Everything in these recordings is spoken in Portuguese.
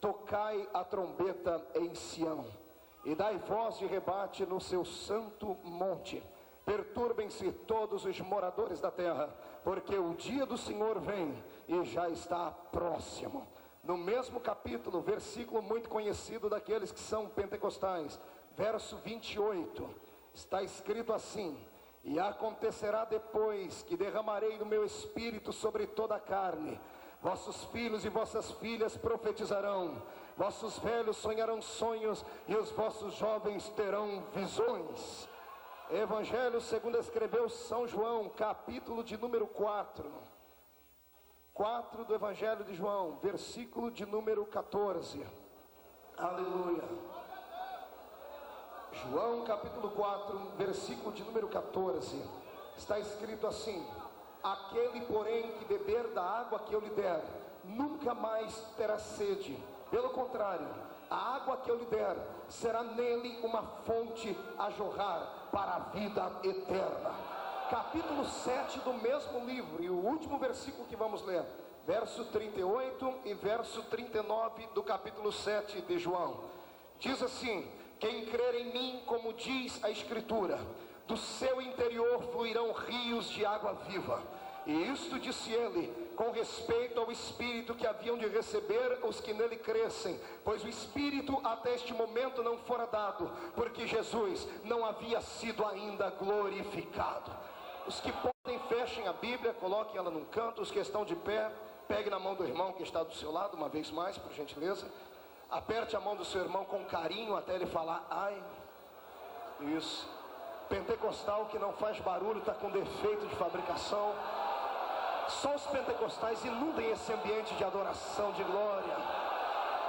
tocai a trombeta em Sião, e dai voz de rebate no seu santo monte. Perturbem-se todos os moradores da terra, porque o dia do Senhor vem e já está próximo. No mesmo capítulo, versículo muito conhecido daqueles que são pentecostais, verso 28, está escrito assim: e acontecerá depois que derramarei do meu espírito sobre toda a carne, vossos filhos e vossas filhas profetizarão, vossos velhos sonharão sonhos, e os vossos jovens terão visões. Evangelho segundo escreveu São João, capítulo de número 4 do Evangelho de João, versículo de número 14. Aleluia. João capítulo 4, versículo de número 14, está escrito assim: aquele porém que beber da água que eu lhe der, nunca mais terá sede. Pelo contrário, a água que eu lhe der será nele uma fonte a jorrar para a vida eterna. Capítulo 7 do mesmo livro, e o último versículo que vamos ler, verso 38 e verso 39 do capítulo 7 de João, diz assim: quem crer em mim, como diz a Escritura, do seu interior fluirão rios de água viva. E isto disse ele com respeito ao Espírito que haviam de receber os que nele crescem, pois o Espírito até este momento não fora dado, porque Jesus não havia sido ainda glorificado. Os que podem, fechem a Bíblia, coloquem ela num canto. Os que estão de pé, pegue na mão do irmão que está do seu lado, uma vez mais, por gentileza. Aperte a mão do seu irmão com carinho até ele falar ai. Isso. Pentecostal que não faz barulho está com defeito de fabricação. Só os pentecostais inundem esse ambiente de adoração, de glória.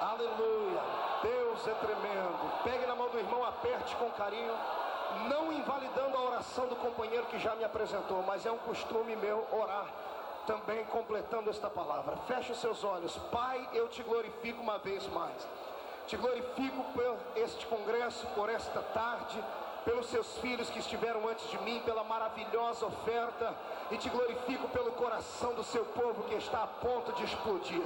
Aleluia. Deus é tremendo. Pegue na mão do irmão, aperte com carinho, não invalidando a oração do companheiro que já me apresentou, mas é um costume meu orar também, completando esta palavra. Feche os seus olhos. Pai, eu te glorifico uma vez mais. Te glorifico por este congresso, por esta tarde, pelos seus filhos que estiveram antes de mim, pela maravilhosa oferta, e te glorifico pelo coração do seu povo que está a ponto de explodir.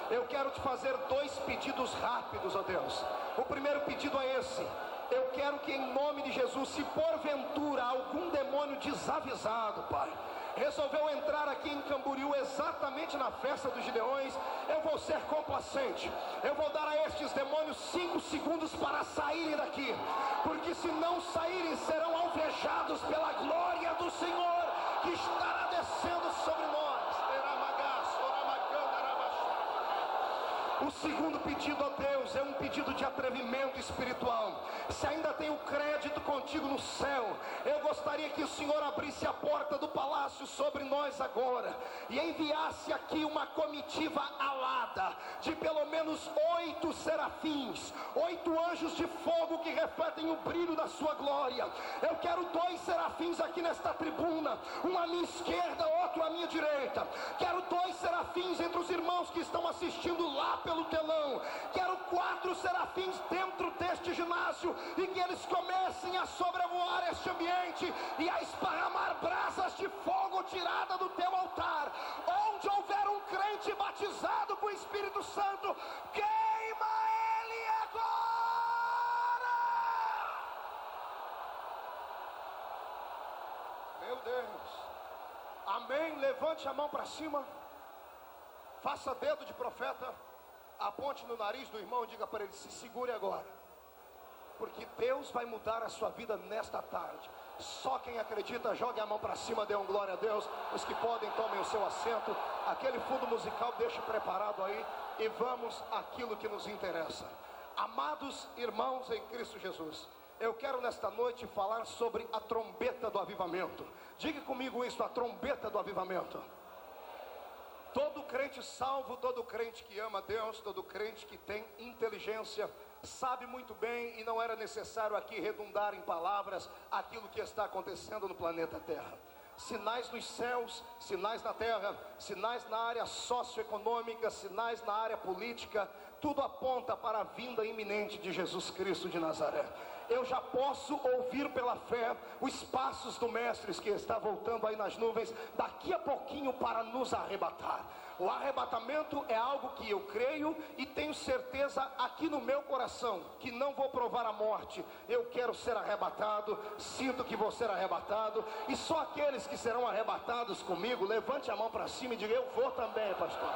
Eu quero te fazer dois pedidos rápidos, ó Deus. O primeiro pedido é esse: eu quero que em nome de Jesus, se porventura algum demônio desavisado, Pai, resolveu entrar aqui em Camboriú exatamente na festa dos Gideões, eu vou ser complacente. Eu vou dar a estes demônios 5 segundos para saírem daqui, porque se não saírem serão alvejados pela glória do Senhor que estará descendo sobre nós. O segundo pedido a Deus é um pedido de atrevimento espiritual. Se ainda tenho crédito contigo no céu, eu gostaria que o Senhor abrisse a porta do palácio sobre nós agora e enviasse aqui uma comitiva alada de pelo menos 8 serafins, 8 anjos de fogo que refletem o brilho da sua glória. Eu quero 2 serafins aqui nesta tribuna, um à minha esquerda, outro à minha direita. Quero 2 serafins entre os irmãos que estão assistindo lá pelo telão. Quero 4 serafins dentro deste ginásio, e que eles comecem a sobrevoar este ambiente e a esparramar brasas de fogo tirada do teu altar. Onde houver um crente batizado com o Espírito Santo, queima ele agora. Meu Deus. Amém. Levante a mão para cima, faça dedo de profeta, aponte no nariz do irmão e diga para ele: se segure agora, porque Deus vai mudar a sua vida nesta tarde. Só quem acredita, jogue a mão para cima, dê um glória a Deus. Os que podem, tomem o seu assento. Aquele fundo musical deixe preparado aí, e vamos àquilo que nos interessa. Amados irmãos em Cristo Jesus, eu quero nesta noite falar sobre a trombeta do avivamento. Diga comigo isso: a trombeta do avivamento. Todo crente salvo, todo crente que ama Deus, todo crente que tem inteligência, sabe muito bem, e não era necessário aqui redundar em palavras, aquilo que está acontecendo no planeta Terra. Sinais nos céus, sinais na terra, sinais na área socioeconômica, sinais na área política, tudo aponta para a vinda iminente de Jesus Cristo de Nazaré. Eu já posso ouvir pela fé os passos do Mestre que está voltando aí nas nuvens, daqui a pouquinho, para nos arrebatar. O arrebatamento é algo que eu creio e tenho certeza aqui no meu coração, que não vou provar a morte. Eu quero ser arrebatado, sinto que vou ser arrebatado, e só aqueles que serão arrebatados comigo, levante a mão para cima e diga: eu vou também, pastor.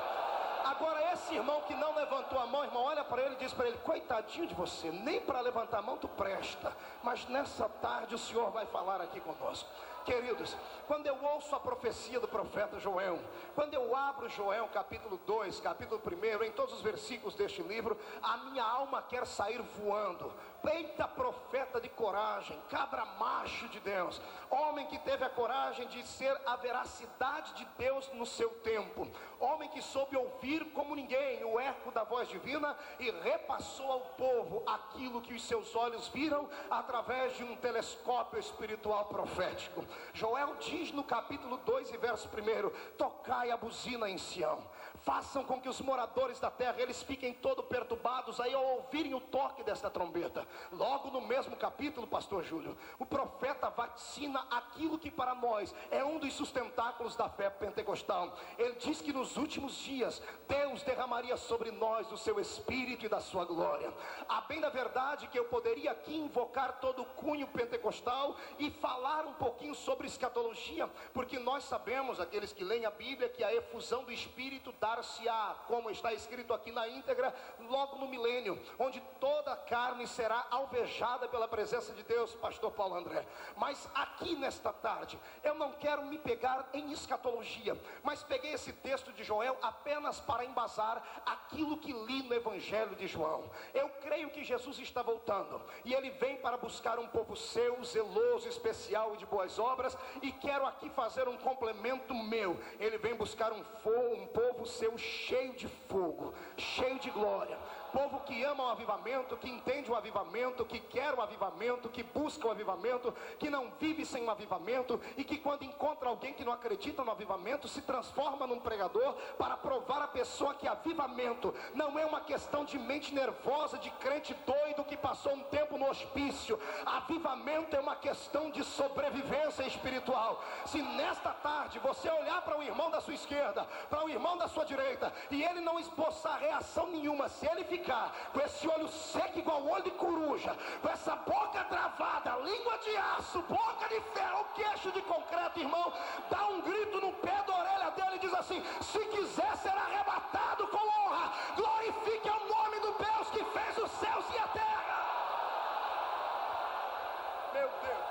Agora esse irmão que não levantou a mão, irmão, olha para ele e diz para ele: coitadinho de você, nem para levantar a mão tu presta. Mas nessa tarde o Senhor vai falar aqui conosco. Queridos, quando eu ouço a profecia do profeta Joel, quando eu abro Joel capítulo 2, capítulo 1, em todos os versículos deste livro, a minha alma quer sair voando. Eita, profeta de coragem, cabra macho de Deus, homem que teve a coragem de ser a veracidade de Deus no seu tempo, homem que soube ouvir como ninguém o eco da voz divina e repassou ao povo aquilo que os seus olhos viram através de um telescópio espiritual profético. Joel diz no capítulo 2 e verso 1: tocai a buzina em Sião, façam com que os moradores da terra eles fiquem todo perturbados aí ao ouvirem o toque desta trombeta. Logo no mesmo capítulo, pastor Júlio, o profeta vaticina aquilo que para nós é um dos sustentáculos da fé pentecostal. Ele diz que nos últimos dias Deus derramaria sobre nós do seu Espírito e da sua glória. A bem da verdade que eu poderia aqui invocar todo o cunho pentecostal e falar um pouquinho sobre escatologia, porque nós sabemos, aqueles que leem a Bíblia, que a efusão do Espírito dar-se-á, como está escrito aqui na íntegra, logo no milênio, onde toda a carne será alvejada pela presença de Deus, pastor Paulo André. Mas aqui nesta tarde, eu não quero me pegar em escatologia, mas peguei esse texto de Joel apenas para embasar aquilo que li no Evangelho de João. Eu creio que Jesus está voltando, e Ele vem para buscar um povo seu, zeloso, especial e de boas obras, e quero aqui fazer um complemento meu. Ele vem buscar um povo seu cheio de fogo, cheio de glória, povo que ama o avivamento, que entende o avivamento, que quer o avivamento, que busca o avivamento, que não vive sem o avivamento, e que quando encontra alguém que não acredita no avivamento, se transforma num pregador para provar à pessoa que avivamento não é uma questão de mente nervosa, de crente doido que passou um tempo no hospício. Avivamento é uma questão de sobrevivência espiritual. Se nesta tarde você olhar para o irmão da sua esquerda, para o irmão da sua direita, e ele não esboçar reação nenhuma, se ele ficar com esse olho seco igual olho de coruja, com essa boca travada, língua de aço, boca de ferro, queixo de concreto, irmão, dá um grito no pé da orelha dele e diz assim: se quiser ser arrebatado com honra, glorifique o nome do Deus que fez os céus e a terra. Meu Deus,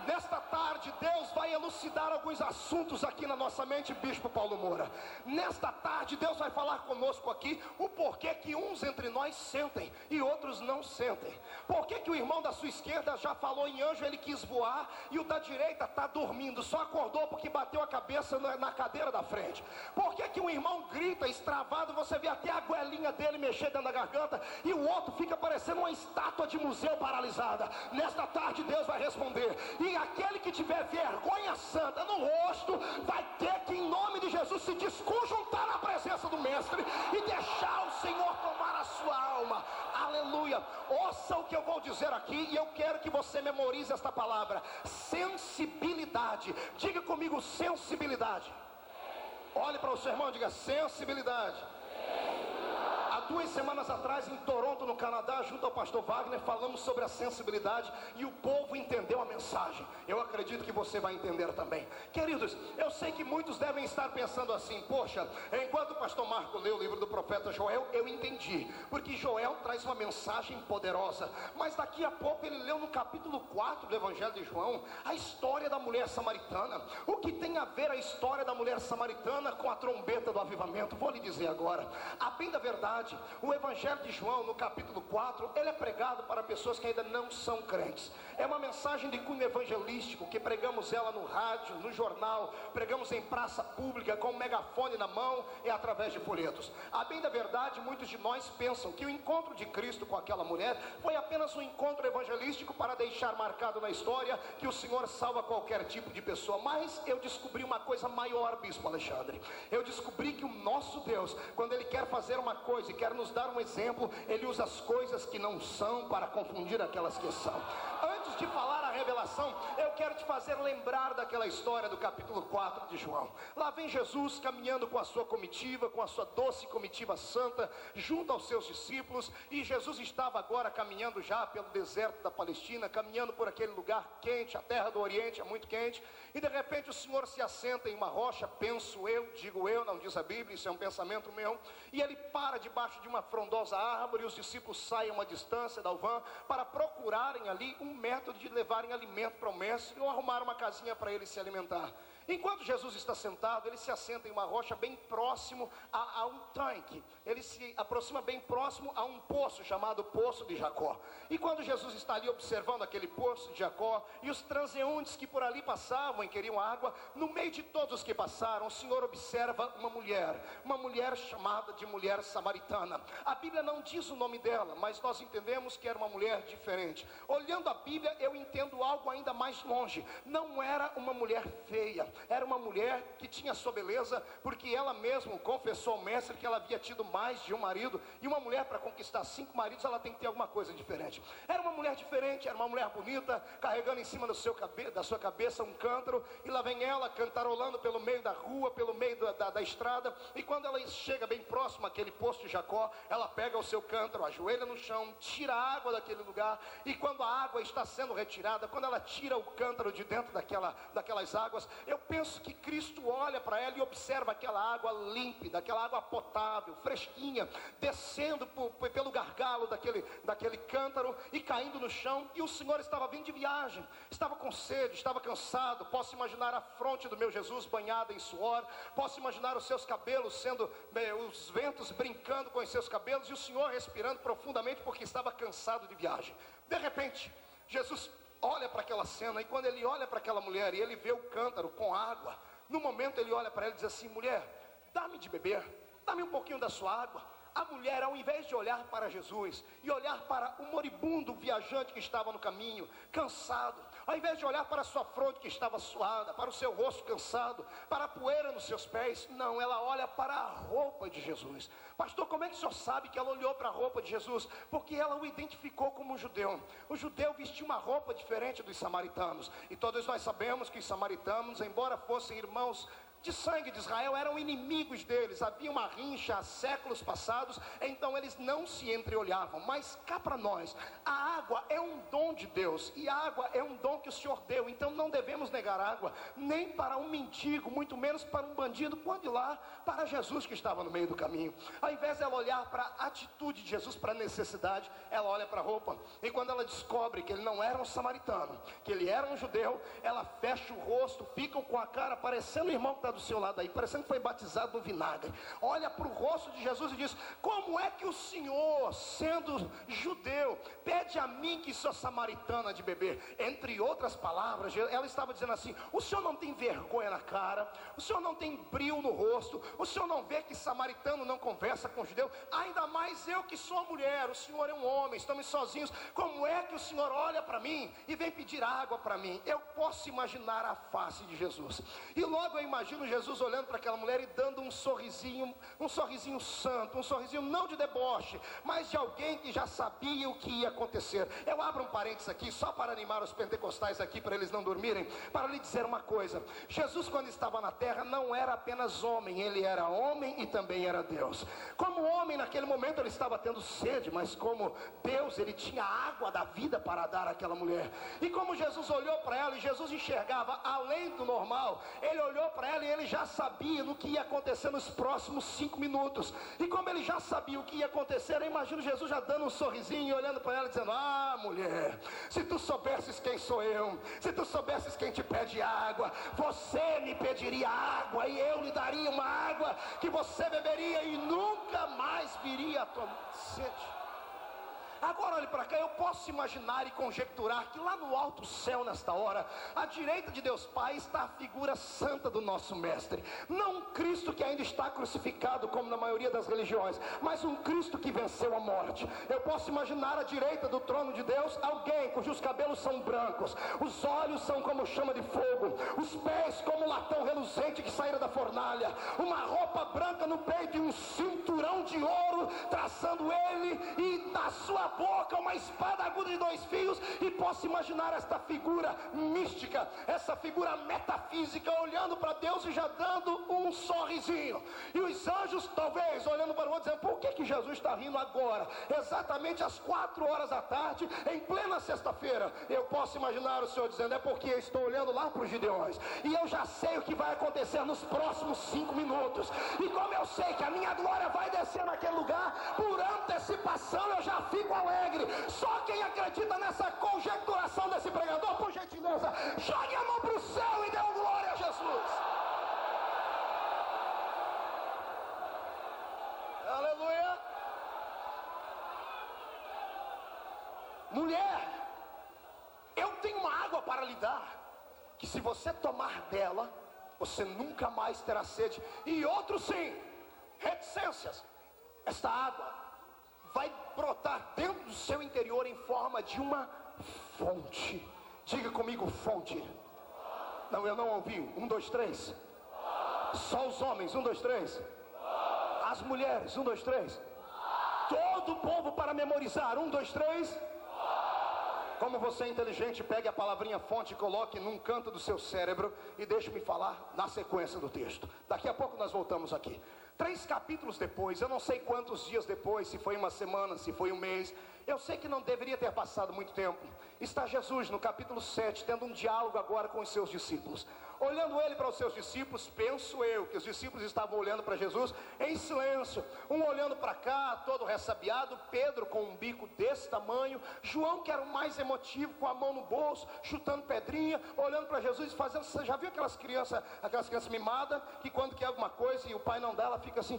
nesta tarde Deus vai elucidar alguns assuntos aqui na nossa mente, Bispo Paulo Moura. Nesta tarde Deus vai falar conosco aqui o porquê que uns entre nós sentem e outros não sentem. Por que o irmão da sua esquerda já falou em anjo, ele quis voar, e o da direita está dormindo, só acordou porque bateu a cabeça na cadeira da frente. Por que um irmão grita extravado, você vê até a goelinha dele mexer dentro da garganta, e o outro fica parecendo uma estátua de museu paralisada? Nesta tarde Deus vai responder, e aquele que tiver vergonha santa no rosto vai ter que, em nome de Jesus, se desconjuntar na presença do mestre e deixar o Senhor tomar a sua alma. Aleluia. Ouça o que eu vou dizer aqui, e eu quero que você memorize esta palavra: sensibilidade. Diga comigo: sensibilidade. Olhe para o seu irmão e diga: sensibilidade. Há 2 semanas atrás, em Toronto, no Canadá, junto ao pastor Wagner, falamos sobre a sensibilidade, e o povo entendeu a mensagem. Eu acredito que você vai entender também. Queridos, eu sei que muitos devem estar pensando assim: poxa, enquanto o pastor Marco leu o livro do profeta Joel, eu entendi, porque Joel traz uma mensagem poderosa. Mas daqui a pouco ele leu no capítulo 4 do Evangelho de João a história da mulher samaritana. O que tem a ver a história da mulher samaritana com a trombeta do avivamento? Vou lhe dizer agora. A bem da verdade, o Evangelho de João, no capítulo 4, ele é pregado para pessoas que ainda não são crentes. É uma mensagem de cunho evangelístico, que pregamos ela no rádio, no jornal, pregamos em praça pública, com um megafone na mão e através de folhetos. A bem da verdade, muitos de nós pensam que o encontro de Cristo com aquela mulher foi apenas um encontro evangelístico para deixar marcado na história que o Senhor salva qualquer tipo de pessoa. Mas eu descobri uma coisa maior, Bispo Alexandre. Eu descobri que o nosso Deus, quando Ele quer fazer uma coisa e quer nos dar um exemplo, Ele usa as coisas que não são para confundir aquelas que são. Antes de falar a revelação, eu quero te fazer lembrar daquela história do capítulo 4 de João. Lá vem Jesus caminhando com a sua comitiva, com a sua doce comitiva santa, junto aos seus discípulos, e Jesus estava agora caminhando já pelo deserto da Palestina, caminhando por aquele lugar quente, a terra do Oriente é muito quente, e de repente o Senhor se assenta em uma rocha, penso eu, digo eu, não diz a Bíblia, isso é um pensamento meu, e ele para debaixo de uma frondosa árvore, e os discípulos saem a uma distância da alvã, para procurarem ali um método de levarem alimento para o mestre, ou arrumar uma casinha para ele se alimentar. Enquanto Jesus está sentado, ele se assenta em uma rocha bem próximo a um tanque. Ele se aproxima bem próximo a um poço chamado Poço de Jacó. E quando Jesus está ali observando aquele Poço de Jacó, e os transeuntes que por ali passavam e queriam água, no meio de todos os que passaram, o Senhor observa uma mulher chamada de mulher samaritana. A Bíblia não diz o nome dela, mas nós entendemos que era uma mulher diferente. Olhando a Bíblia, eu entendo algo ainda mais longe. Não era uma mulher feia. Era uma mulher que tinha sua beleza, porque ela mesma confessou ao mestre que ela havia tido mais de um marido, e uma mulher para conquistar 5 maridos, ela tem que ter alguma coisa diferente. Era uma mulher diferente, era uma mulher bonita, carregando em cima da sua cabeça um cântaro, e lá vem ela cantarolando pelo meio da rua, pelo meio da estrada, e quando ela chega bem próximo àquele poço de Jacó, ela pega o seu cântaro, ajoelha no chão, tira a água daquele lugar, e quando a água está sendo retirada, quando ela tira o cântaro de dentro daquelas águas, eu penso que Cristo olha para ela e observa aquela água límpida, aquela água potável, fresquinha, descendo pelo gargalo daquele cântaro e caindo no chão. E o Senhor estava vindo de viagem, estava com sede, estava cansado. Posso imaginar a fronte do meu Jesus banhada em suor, posso imaginar os seus cabelos os ventos brincando com os seus cabelos, e o Senhor respirando profundamente porque estava cansado de viagem. De repente, Jesus olha para aquela cena, e quando ele olha para aquela mulher e ele vê o cântaro com água, no momento ele olha para ela e diz assim: mulher, dá-me de beber, dá-me um pouquinho da sua água. A mulher, ao invés de olhar para Jesus e olhar para o moribundo viajante que estava no caminho, cansado, ao invés de olhar para a sua fronte que estava suada, para o seu rosto cansado, para a poeira nos seus pés, não, ela olha para a roupa de Jesus. Pastor, como é que o senhor sabe que ela olhou para a roupa de Jesus? Porque ela o identificou como um judeu. O judeu vestia uma roupa diferente dos samaritanos, e todos nós sabemos que os samaritanos, embora fossem irmãos de sangue de Israel, eram inimigos deles, havia uma rincha há séculos passados, então eles não se entreolhavam. Mas cá para nós, a água é um dom de Deus, e a água é um dom que o Senhor deu, então não devemos negar água, nem para um mendigo, muito menos para um bandido, quando ir lá para Jesus que estava no meio do caminho. Ao invés dela olhar para a atitude de Jesus, para a necessidade, ela olha para a roupa, e quando ela descobre que ele não era um samaritano, que ele era um judeu, ela fecha o rosto, fica com a cara parecendo o irmão que está do seu lado aí, parecendo que foi batizado no vinagre, olha para o rosto de Jesus e diz: como é que o Senhor, sendo judeu, pede a mim que sou samaritana de beber? Entre outras palavras, ela estava dizendo assim: o Senhor não tem vergonha na cara, o Senhor não tem brilho no rosto, o Senhor não vê que samaritano não conversa com judeu? Ainda mais eu que sou mulher, o Senhor é um homem, estamos sozinhos, como é que o Senhor olha para mim e vem pedir água para mim? Eu posso imaginar a face de Jesus, e logo eu imagino Jesus olhando para aquela mulher e dando um sorrisinho santo, um sorrisinho não de deboche, mas de alguém que já sabia o que ia acontecer. Eu abro um parênteses aqui, só para animar os pentecostais aqui, para eles não dormirem, para lhe dizer uma coisa: Jesus, quando estava na terra, não era apenas homem, ele era homem e também era Deus. Como homem, naquele momento ele estava tendo sede, mas como Deus, ele tinha água da vida para dar àquela mulher. E como Jesus olhou para ela, e Jesus enxergava além do normal, ele olhou para ela e ele já sabia no que ia acontecer nos próximos 5 minutos. E como ele já sabia o que ia acontecer, eu imagino Jesus já dando um sorrisinho e olhando para ela dizendo: ah, mulher, se tu soubesses quem sou eu, se tu soubesses quem te pede água, você me pediria água e eu lhe daria uma água que você beberia e nunca mais viria a tomar sede. Agora olhe para cá, eu posso imaginar e conjecturar que lá no alto céu, nesta hora, à direita de Deus Pai, está a figura santa do nosso mestre. Não um Cristo que ainda está crucificado, como na maioria das religiões, mas um Cristo que venceu a morte. Eu posso imaginar à direita do trono de Deus alguém cujos cabelos são brancos, os olhos são como chama de fogo, os pés como latão reluzente que saíra da fornalha, uma roupa branca no peito e um cinturão de ouro traçando ele, e na sua boca uma espada aguda de 2 fios, e posso imaginar esta figura mística, essa figura metafísica, olhando para Deus e já dando um sorrisinho, e os anjos talvez olhando para o outro, dizendo: por que Jesus está rindo agora, exatamente às 4 horas da tarde, em plena sexta-feira? Eu posso imaginar o Senhor dizendo: é porque eu estou olhando lá para os Gideões, e eu já sei o que vai acontecer nos próximos 5 minutos, e como eu sei que a minha glória vai descer naquele lugar, por antecipação eu já fico alegre. Só quem acredita nessa conjecturação desse pregador, por gentileza, jogue a mão para o céu e dê glória a Jesus. Aleluia. Mulher, eu tenho uma água para lhe dar, que se você tomar dela, você nunca mais terá sede. E outro sim, reticências. Esta água vai brotar dentro do seu interior em forma de uma fonte. Diga comigo: fonte. Não, eu não ouvi. 1, 2, 3. Só os homens. 1, 2, 3. As mulheres. 1, 2, 3. Todo o povo para memorizar. 1, 2, 3. Como você é inteligente, pegue a palavrinha fonte e coloque num canto do seu cérebro e deixe-me falar na sequência do texto. Daqui a pouco nós voltamos aqui. 3 capítulos depois, eu não sei quantos dias depois, se foi uma semana, se foi um mês, eu sei que não deveria ter passado muito tempo. Está Jesus no capítulo 7, tendo um diálogo agora com os seus discípulos. Olhando ele para os seus discípulos, penso eu que os discípulos estavam olhando para Jesus em silêncio, um olhando para cá, todo ressabiado, Pedro com um bico desse tamanho, João, que era o mais emotivo, com a mão no bolso, chutando pedrinha, olhando para Jesus e fazendo... Você já viu aquelas crianças mimadas, que quando quer alguma coisa e o pai não dá, ela fica assim...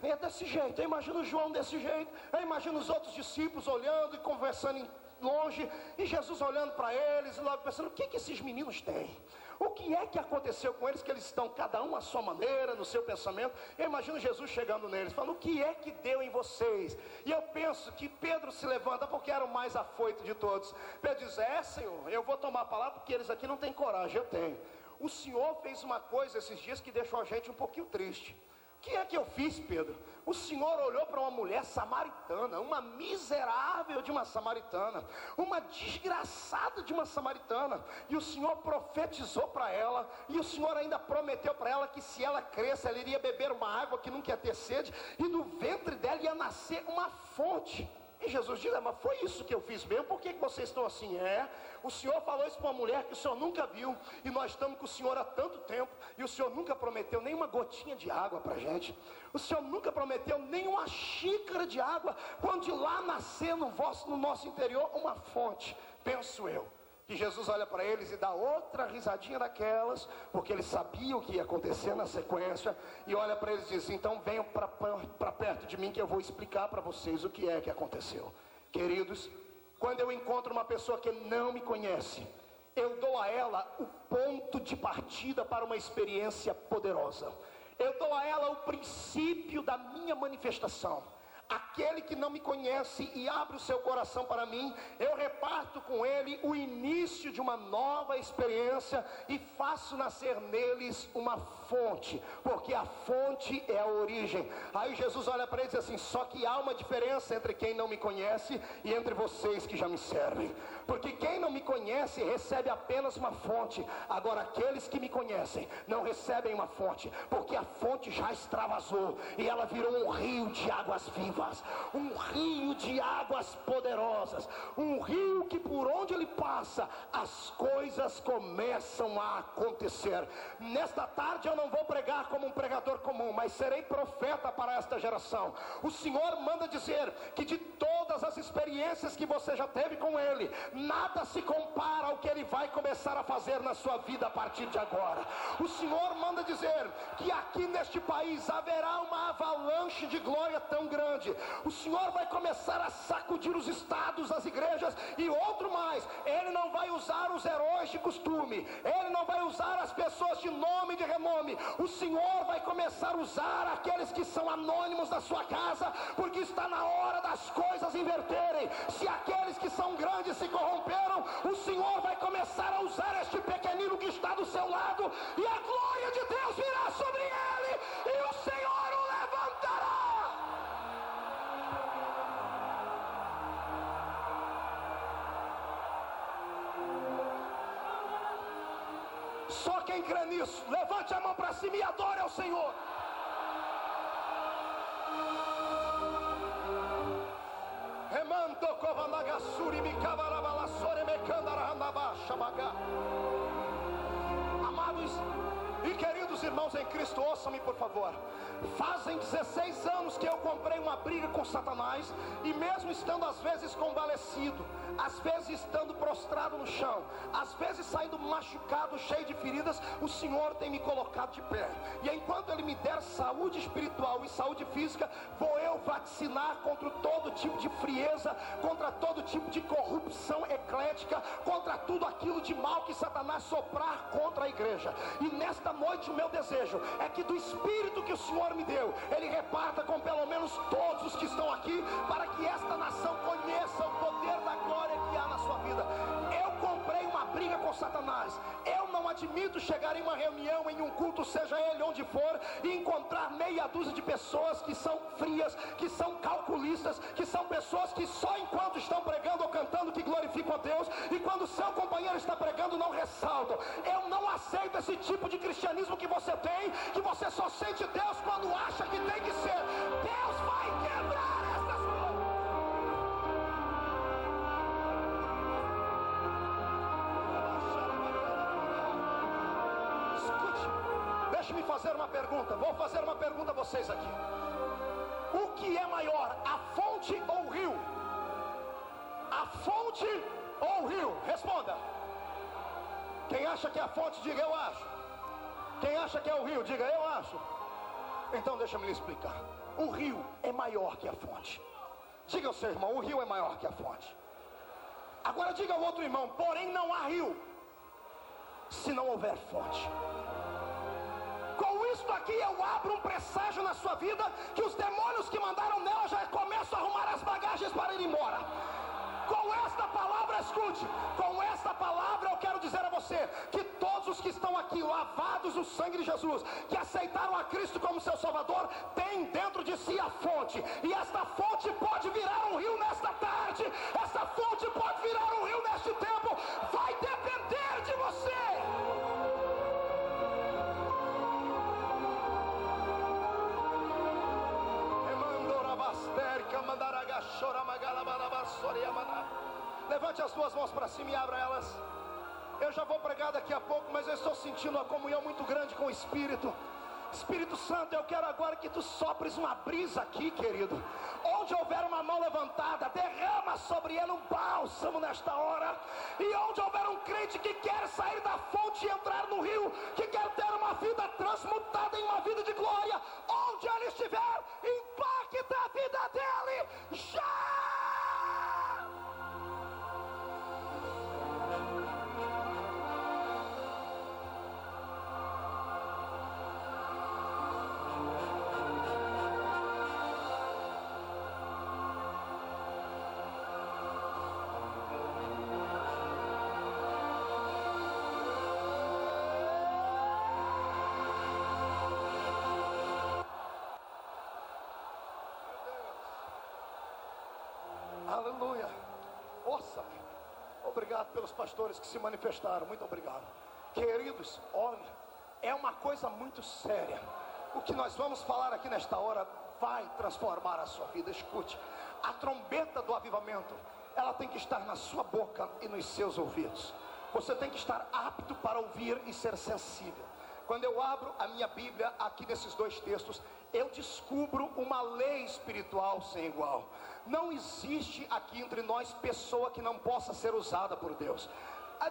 É desse jeito. Eu imagino o João desse jeito, eu imagino os outros discípulos olhando e conversando longe, e Jesus olhando para eles e logo pensando: o que esses meninos têm? O que é que aconteceu com eles, que eles estão cada um à sua maneira, no seu pensamento? Eu imagino Jesus chegando neles, falando: o que é que deu em vocês? E eu penso que Pedro se levanta, porque era o mais afoito de todos. Pedro diz: Senhor, eu vou tomar a palavra, porque eles aqui não têm coragem. Eu tenho. O Senhor fez uma coisa esses dias que deixou a gente um pouquinho triste. O que é que eu fiz, Pedro? O Senhor olhou para uma mulher samaritana, uma miserável de uma samaritana, uma desgraçada de uma samaritana, e o Senhor profetizou para ela, e o Senhor ainda prometeu para ela que se ela cresce, ela iria beber uma água que nunca ia ter sede, e do ventre dela ia nascer uma fonte. E Jesus diz: mas foi isso que eu fiz mesmo? Por que vocês estão assim? O Senhor falou isso para uma mulher que o Senhor nunca viu, e nós estamos com o Senhor há tanto tempo, e o Senhor nunca prometeu nem uma gotinha de água para a gente. O Senhor nunca prometeu nem uma xícara de água, quando de lá nascer no nosso interior uma fonte. Penso eu que Jesus olha para eles e dá outra risadinha daquelas, porque ele sabia o que ia acontecer na sequência, e olha para eles e diz: então venham para perto de mim, que eu vou explicar para vocês o que é que aconteceu. Queridos, quando eu encontro uma pessoa que não me conhece, eu dou a ela o ponto de partida para uma experiência poderosa. Eu dou a ela o princípio da minha manifestação. Aquele que não me conhece e abre o seu coração para mim, eu reparto com ele o início de uma nova experiência e faço nascer neles uma fonte, porque a fonte é a origem. Aí Jesus olha para ele e diz assim: só que há uma diferença entre quem não me conhece e entre vocês que já me servem, porque quem não me conhece recebe apenas uma fonte, agora aqueles que me conhecem não recebem uma fonte, porque a fonte já extravasou e ela virou um rio de águas vivas, um rio de águas poderosas, um rio que por onde ele passa as coisas começam a acontecer. Nesta tarde eu não vou pregar como um pregador comum, mas serei profeta para esta geração. O Senhor manda dizer que de todas as experiências que você já teve com ele, nada se compara ao que ele vai começar a fazer na sua vida a partir de agora. O Senhor manda dizer que aqui neste país haverá uma avalanche de glória tão grande. O Senhor vai começar a sacudir os estados, as igrejas, e outro mais: ele não vai usar os heróis de costume, ele não vai usar as pessoas de nome e de renome. O Senhor vai começar a usar aqueles que são anônimos da sua casa, porque está na hora das coisas inverterem. Se aqueles que são grandes se corromperam, o Senhor vai começar a usar este pequenino que está do seu lado, e a glória de Deus virá sobre ele, e o Senhor o levantará. Só quem crê nisso, levante a mão para cima e adore ao Senhor. Amados e queridos irmãos em Cristo, ouçam-me por favor. Fazem 16 anos que eu comprei uma briga com Satanás, e mesmo estando às vezes convalescido, às vezes estando prostrado no chão, às vezes saindo machucado, cheio de feridas, o Senhor tem me colocado de pé. E enquanto Ele me der saúde espiritual e saúde física, vou eu vacinar contra todo tipo de frieza, contra todo tipo de corrupção eclética, contra tudo aquilo de mal que Satanás soprar contra a igreja. E nesta noite o meu desejo é que do Espírito que o Senhor me deu, Ele reparta com pelo menos todos os que estão aqui, para que esta nação conheça o poder da glória que há na sua vida. Eu comprei uma briga com Satanás. Eu não admito chegar em uma reunião, em um culto, seja ele onde for, e encontrar meia dúzia de pessoas que são frias, que são calculistas, que são pessoas que só enquanto estão pregando ou cantando que glorificam a Deus, e quando seu companheiro está pregando não ressaltam. Eu não aceito esse tipo de cristianismo que você tem, que você só sente Deus quando acha que tem que ser. Deus vai quebrar essas coisas. Escute, deixe-me fazer uma pergunta. Vou fazer uma pergunta a vocês aqui. O que é maior, a fonte ou o rio? A fonte ou o rio? Responda. Quem acha que é a fonte, diga eu acho. Quem acha que é o rio, diga eu acho. Então deixa-me lhe explicar. O rio é maior que a fonte. Diga ao seu irmão, o rio é maior que a fonte. Agora diga ao outro irmão, porém não há rio se não houver fonte. Com isto aqui eu abro um presságio na sua vida, que os demônios que mandaram nela já começam a arrumar as bagagens para ir embora. Com esta palavra, escute, com esta palavra eu quero dizer a você, que todos os que estão aqui lavados no sangue de Jesus, que aceitaram a Cristo como seu Salvador, têm dentro de si a fonte, e esta fonte pode virar um rio nesta tarde, esta fonte pode virar um rio neste tempo, vai depender de você. Levante as duas mãos para cima e abra elas. Eu já vou pregar daqui a pouco, mas eu estou sentindo uma comunhão muito grande com o Espírito. Espírito Santo, eu quero agora que tu sopres uma brisa aqui, querido. Onde houver uma mão levantada, derrama sobre ele um bálsamo nesta hora. E onde houver um crente que quer sair da fonte e entrar no rio, que quer ter uma vida transmutada em uma vida de glória, onde ele estiver, impacta a vida dele já! Aleluia. Ouça, obrigado pelos pastores que se manifestaram, muito obrigado. Queridos, olha, é uma coisa muito séria. O que nós vamos falar aqui nesta hora vai transformar a sua vida. Escute, a trombeta do avivamento, ela tem que estar na sua boca e nos seus ouvidos. Você tem que estar apto para ouvir e ser sensível. Quando eu abro a minha Bíblia aqui nesses dois textos, eu descubro uma lei espiritual sem igual. Não existe aqui entre nós pessoa que não possa ser usada por Deus.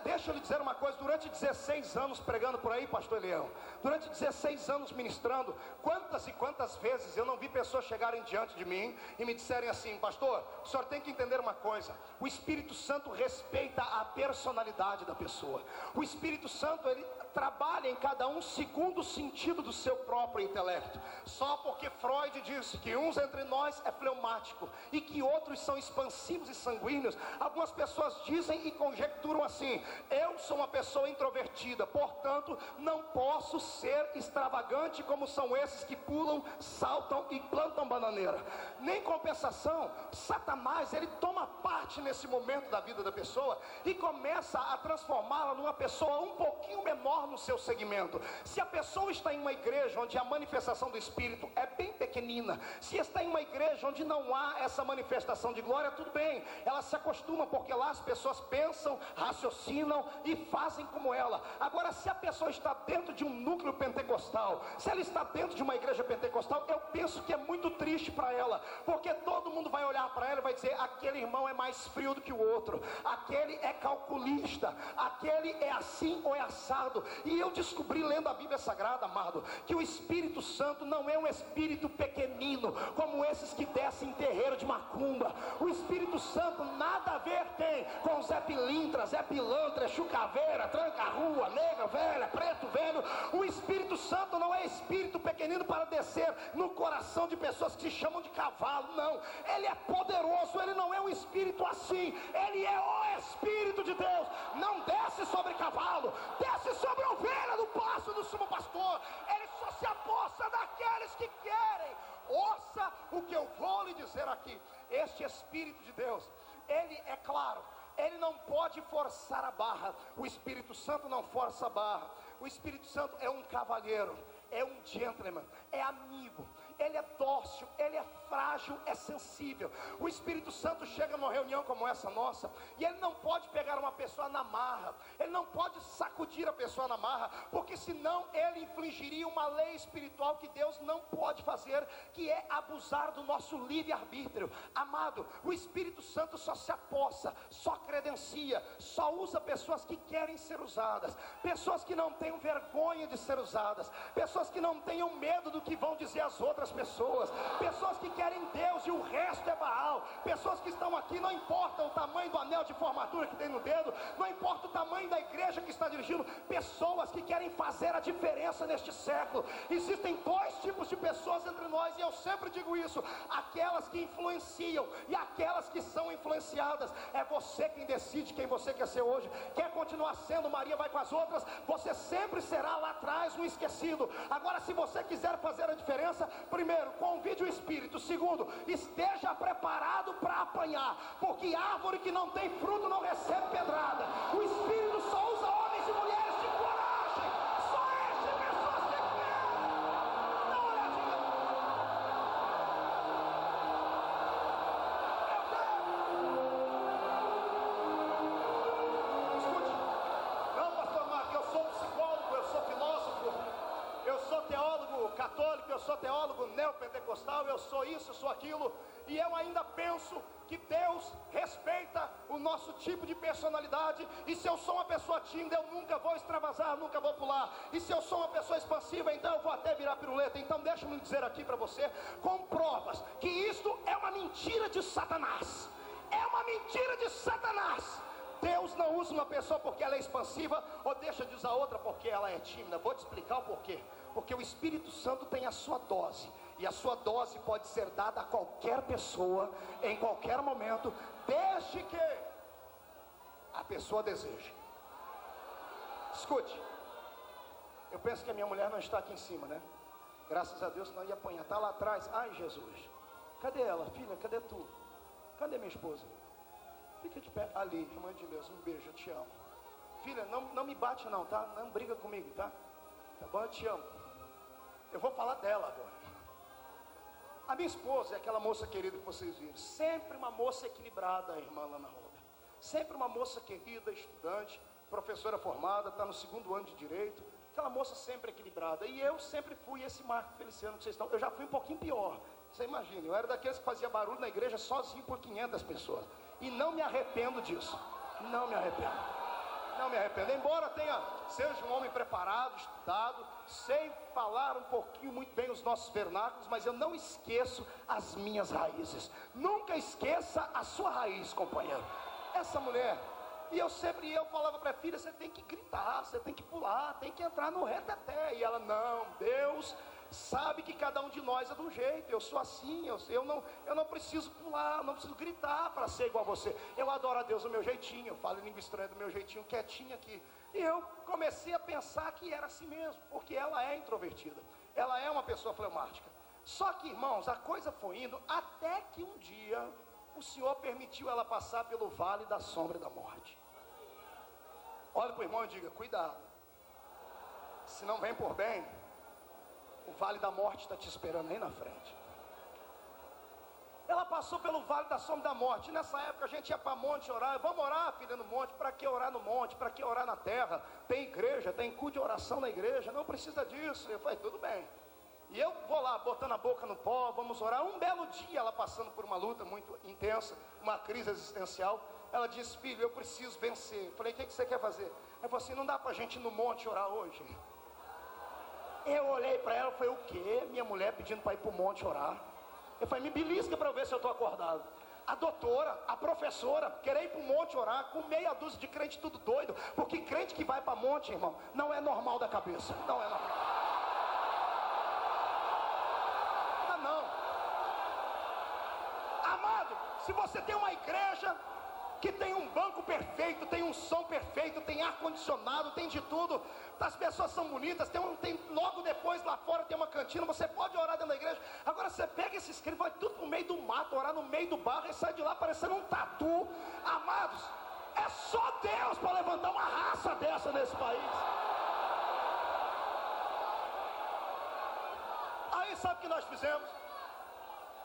Deixa eu lhe dizer uma coisa, durante 16 anos pregando por aí, pastor Leão, durante 16 anos ministrando, quantas e quantas vezes eu não vi pessoas chegarem diante de mim e me disserem assim: pastor, o senhor tem que entender uma coisa, o Espírito Santo respeita a personalidade da pessoa. O Espírito Santo, ele trabalha em cada um segundo o sentido do seu próprio intelecto. Só porque Freud disse que uns entre nós é fleumático e que outros são expansivos e sanguíneos, algumas pessoas dizem e conjecturam assim: assim: eu sou uma pessoa introvertida, portanto não posso ser extravagante como são esses que pulam, saltam e plantam bananeira. Nem compensação, Satanás, ele toma parte nesse momento da vida da pessoa e começa a transformá-la numa pessoa um pouquinho menor no seu segmento. Se a pessoa está em uma igreja onde a manifestação do Espírito é bem pequenina, se está em uma igreja onde não há essa manifestação de glória, tudo bem, ela se acostuma, porque lá as pessoas pensam, raciocinam e fazem como ela. Agora, se a pessoa está dentro de um núcleo pentecostal, se ela está dentro de uma igreja pentecostal, eu penso que é muito triste para ela, porque todo mundo vai olhar para ela e vai dizer: aquele irmão é mais frio do que o outro, aquele é calculista, aquele é assim ou é assado. E eu descobri, lendo a Bíblia Sagrada, amado, que o Espírito Santo não é um espírito pequenino, como esses que descem em terreiro de macumba. O Espírito Santo nada a ver tem com Zé Pilintra, Zé Pilantra, Chucaveira, Tranca-Rua, Nega Velha, Preto Velho. O Espírito Santo não é espírito pequenino para descer no coração de pessoas que se chamam de cavalo, não. Ele é poderoso, ele não é um espírito assim, ele é o Espírito de Deus. Não desce sobre cavalo, desce sobre a ovelha do pasto do sumo pastor. Ele só se aposta daqueles que querem. Ouça o que eu vou lhe dizer aqui: este Espírito de Deus, ele é claro, ele não pode forçar a barra. O Espírito Santo não força a barra. O Espírito Santo é um cavalheiro, é um gentleman, é amigo, ele é dócil, ele é frágil, é sensível. O Espírito Santo chega numa reunião como essa nossa, e ele não pode pegar uma pessoa na marra, ele não pode sacudir a pessoa na marra, porque senão ele infligiria uma lei espiritual que Deus não pode fazer, que é abusar do nosso livre-arbítrio. Amado, o Espírito Santo só se apossa, só credencia, só usa pessoas que querem ser usadas, pessoas que não tenham vergonha de ser usadas, pessoas que não tenham medo do que vão dizer as outras pessoas, pessoas que querem Deus e o resto é Baal, pessoas que estão aqui, não importa o tamanho do anel de formatura que tem no dedo, não importa o tamanho da igreja que está dirigindo, pessoas que querem fazer a diferença neste século. Existem dois tipos de pessoas entre nós, e eu sempre digo isso: aquelas que influenciam e aquelas que são influenciadas. É você quem decide quem você quer ser hoje. Quer continuar sendo Maria vai com as outras, você sempre será lá atrás um esquecido. Agora, se você quiser fazer a diferença, primeiro, convide o Espírito. Segundo, esteja preparado para apanhar, porque árvore que não tem fruto não recebe pedrada. O Espírito só usa homens e mulheres de coragem, só enche pessoas que querem. Dá uma olhadinha. Escute, não, pastor Marco, eu sou psicólogo, eu sou filósofo, eu sou teólogo católico, eu sou teólogo neopentecostal, eu sou isso, eu sou aquilo, e eu ainda penso que Deus respeita o nosso tipo de personalidade. E se eu sou uma pessoa tímida, eu nunca vou extravasar, nunca vou pular. E se eu sou uma pessoa expansiva, então eu vou até virar piruleta. Então deixa-me dizer aqui para você, com provas, que isto é uma mentira de Satanás. É uma mentira de Satanás. Deus não usa uma pessoa porque ela é expansiva, ou deixa de usar outra porque ela é tímida. Vou te explicar o porquê. Porque o Espírito Santo tem a sua dose, e a sua dose pode ser dada a qualquer pessoa, em qualquer momento, desde que a pessoa deseje. Escute, eu penso que a minha mulher não está aqui em cima, né? Graças a Deus, senão ia apanhar. Está lá atrás. Ai, Jesus, cadê ela? Filha, cadê tu? Cadê minha esposa? Fica de pé. Ali, irmã de Deus, um beijo, eu te amo. Filha, não me bate não, tá? Não briga comigo, tá? Tá bom, eu te amo. Eu vou falar dela agora. A minha esposa é aquela moça querida que vocês viram. Sempre uma moça equilibrada, a irmã Lana Roda. Sempre uma moça querida, estudante, professora formada, está no 2º ano de Direito. Aquela moça sempre equilibrada. E eu sempre fui esse Marco Feliciano que vocês estão. Eu já fui um pouquinho pior. Você imagina, eu era daqueles que fazia barulho na igreja sozinho por 500 pessoas. E não me arrependo disso. Não me arrependo. Não me arrependo, embora seja um homem preparado, estudado, sei falar um pouquinho muito bem os nossos vernáculos, mas eu não esqueço as minhas raízes. Nunca esqueça a sua raiz, companheiro. Essa mulher, e eu falava para a filha, você tem que gritar, você tem que pular, tem que entrar no reteté. E ela, não, Deus sabe que cada um de nós é de um jeito. Eu sou assim, eu não preciso pular, não preciso gritar para ser igual a você. Eu adoro a Deus do meu jeitinho, eu falo em língua estranha do meu jeitinho, quietinho aqui. E eu comecei a pensar que era assim mesmo, porque ela é introvertida, ela é uma pessoa fleumática. Só que, irmãos, a coisa foi indo até que um dia o Senhor permitiu ela passar pelo vale da sombra da morte. Olha para o irmão e diga: cuidado, se não vem por bem, o vale da morte está te esperando aí na frente. Ela passou pelo vale da sombra da morte. Nessa época a gente ia para monte orar. Vamos orar, filha, no monte. Para que orar no monte? Para que orar na terra? Tem igreja, tem culto de oração na igreja. Não precisa disso. Eu falei: tudo bem. E eu vou lá, botando a boca no pó, vamos orar. Um belo dia, ela passando por uma luta muito intensa, uma crise existencial, ela disse: filho, eu preciso vencer. Eu falei: o que você quer fazer? Ela falou assim: não dá para a gente ir no monte orar hoje? Eu olhei para ela e falei: o quê? Minha mulher pedindo para ir para o monte orar? Eu falei: me belisca para eu ver se eu estou acordado. A doutora, a professora, querer ir para o monte orar com meia dúzia de crente tudo doido, porque crente que vai para monte, irmão, não é normal da cabeça, não é normal. Se você tem uma igreja que tem um banco perfeito, tem um som perfeito, tem ar-condicionado, tem de tudo, as pessoas são bonitas, tem logo depois lá fora tem uma cantina, você pode orar dentro da igreja. Agora você pega esses crentes, vai tudo no meio do mato, orar no meio do barro e sai de lá parecendo um tatu. Amados, é só Deus para levantar uma raça dessa nesse país. Aí sabe o que nós fizemos?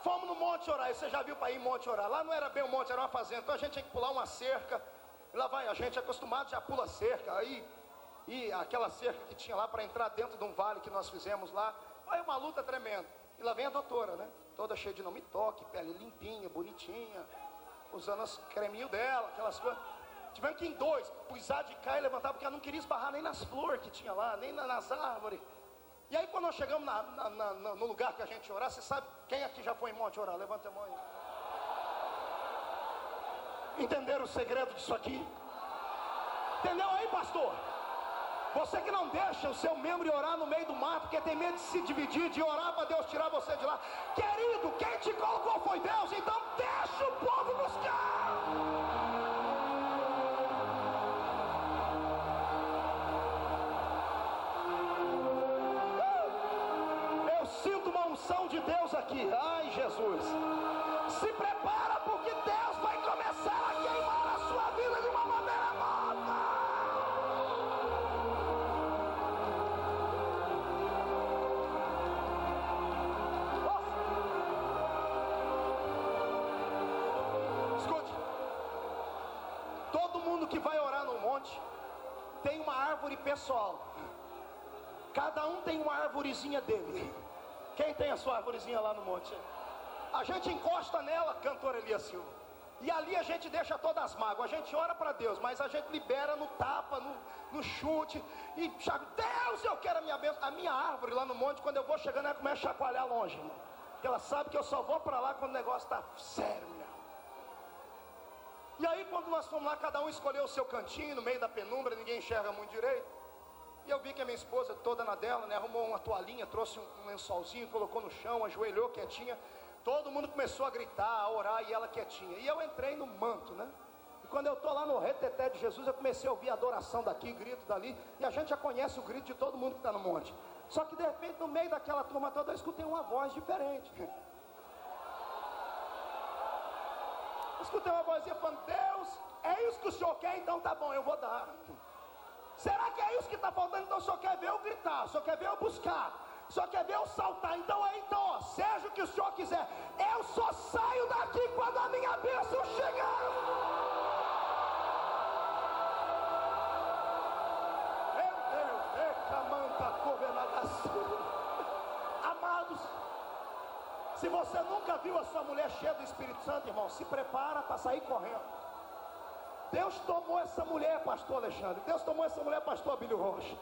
Fomos no monte orar. E você já viu para ir em monte orar? Lá não era bem um monte, era uma fazenda. Então a gente tinha que pular uma cerca. E lá vai a gente acostumado, já pula cerca. Aí, e aquela cerca que tinha lá para entrar dentro de um vale que nós fizemos lá. Aí uma luta tremenda. E lá vem a doutora, né? Toda cheia de não me toque, pele limpinha, bonitinha, usando os creminhos dela, aquelas coisas. Tivemos que ir em dois, pisar de cá e levantar, porque ela não queria esbarrar nem nas flores que tinha lá, nem nas árvores. E aí quando nós chegamos no lugar que a gente orar, você sabe quem aqui já foi em monte orar? Levanta a mão aí. Entenderam o segredo disso aqui? Entendeu aí, pastor? Você que não deixa o seu membro ir orar no meio do mato, porque tem medo de se dividir, de orar para Deus tirar você de lá. Querido, quem te colocou foi Deus, então deixa o povo buscar. Sinto uma unção de Deus aqui. Ai, Jesus, se prepara, porque Deus vai começar a queimar a sua vida de uma maneira nova. Escute, todo mundo que vai orar no monte tem uma árvore pessoal. Cada um tem uma arvorezinha dele. Quem tem a sua arvorezinha lá no monte? A gente encosta nela, cantor Elias Silva, e ali a gente deixa todas as mágoas. A gente ora para Deus, mas a gente libera no tapa, no chute, e Deus, eu quero a minha bênção. A minha árvore lá no monte, quando eu vou chegando, ela começa a chacoalhar longe, irmão, porque ela sabe que eu só vou para lá quando o negócio está sério, meu. E aí quando nós fomos lá, cada um escolheu o seu cantinho, no meio da penumbra, ninguém enxerga muito direito. E eu vi que a minha esposa, toda na dela, né, arrumou uma toalhinha, trouxe um lençolzinho, colocou no chão, ajoelhou quietinha. Todo mundo começou a gritar, a orar, e ela quietinha. E eu entrei no manto, né? E quando eu estou lá no reteté de Jesus, eu comecei a ouvir a adoração daqui, grito dali. E a gente já conhece o grito de todo mundo que está no monte. Só que de repente, no meio daquela turma toda, eu escutei uma voz diferente. Escutei uma vozinha falando: Deus, é isso que o Senhor quer? Então tá bom, eu vou dar. Será que é isso que está faltando? Então só quer ver eu gritar, só quer ver eu buscar, só quer ver eu saltar. Então ó, seja o que o Senhor quiser, eu só saio daqui quando a minha bênção chegar. Meu Deus, amados, se você nunca viu a sua mulher cheia do Espírito Santo, irmão, se prepara para sair correndo. Deus tomou essa mulher, pastor Alexandre, Deus tomou essa mulher, pastor Abílio Rocha,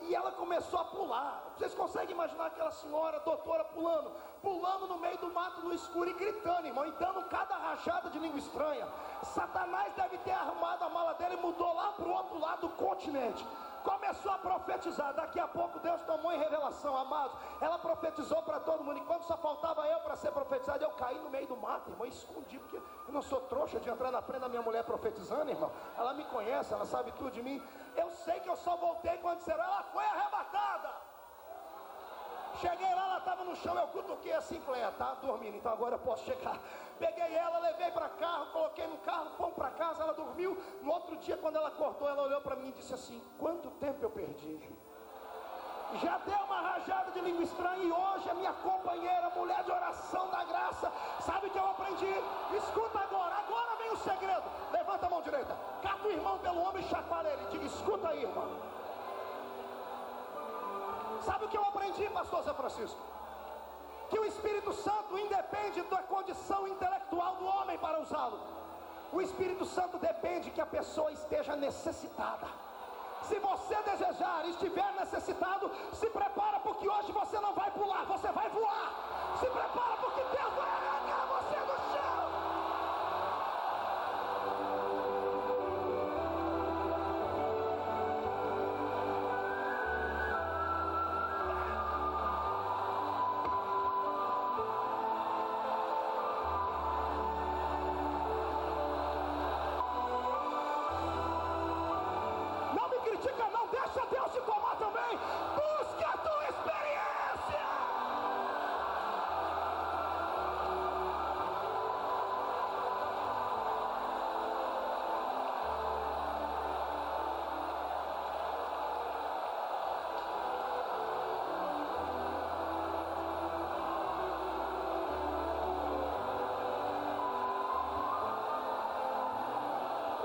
e ela começou a pular. Vocês conseguem imaginar aquela senhora, doutora, pulando no meio do mato, no escuro, e gritando, irmão, e dando cada rajada de língua estranha. Satanás deve ter arrumado a mala dela e mudou lá para o outro lado do continente. Começou começou a profetizar. Daqui a pouco Deus tomou em revelação, amados. Ela profetizou para todo mundo. E quando só faltava eu para ser profetizado, eu caí no meio do mato, irmão, escondi, porque eu não sou trouxa de entrar na frente da minha mulher profetizando, irmão. Ela me conhece, ela sabe tudo de mim. Eu sei que eu só voltei quando disseram, ela foi arrebatada. Cheguei lá, ela estava no chão, eu cutuquei assim, falei, tá dormindo, então agora eu posso chegar. Peguei ela, levei para carro, coloquei no carro, fomos para casa, ela dormiu. No outro dia, quando ela acordou, ela olhou para mim e disse assim, quanto tempo eu perdi? Já deu uma rajada de língua estranha e hoje a minha companheira, mulher de oração da graça, sabe o que eu aprendi? Escuta agora vem o segredo. Levanta a mão direita, cata o irmão pelo ombro e chacoalha ele, diga, escuta aí, irmão. Sabe o que eu aprendi, pastor Zé Francisco? Que o Espírito Santo independe da condição intelectual do homem para usá-lo. O Espírito Santo depende que a pessoa esteja necessitada. Se você desejar e estiver necessitado, se prepara, porque hoje você não vai pular, você vai voar. Se prepara, porque Deus vai arrancar você do chão. Deixa Deus te tomar também. Busque a tua experiência.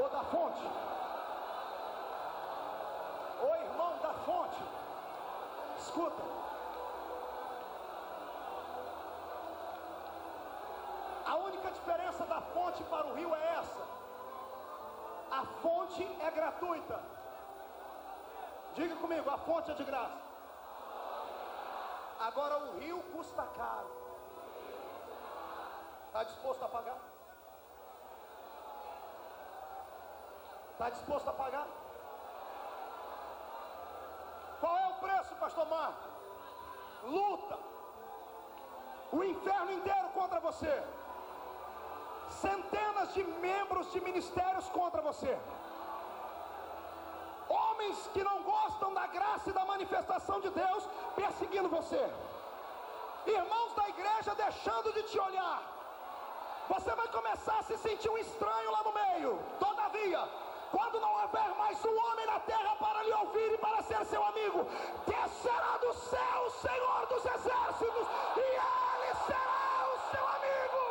Ou da fonte. Fonte, escuta, a única diferença da fonte para o rio é essa: a fonte é gratuita. Diga comigo, a fonte é de graça. Agora o rio custa caro. Está disposto a pagar? Está disposto a pagar? Qual é o preço, pastor Marcos? Luta. O inferno inteiro contra você. Centenas de membros de ministérios contra você. Homens que não gostam da graça e da manifestação de Deus perseguindo você. Irmãos da igreja deixando de te olhar. Você vai começar a se sentir um estranho lá no meio. Todavia, quando não houver mais um homem na terra para lhe ouvir e para ser seu amigo, descerá do céu o Senhor dos exércitos e ele será o seu amigo.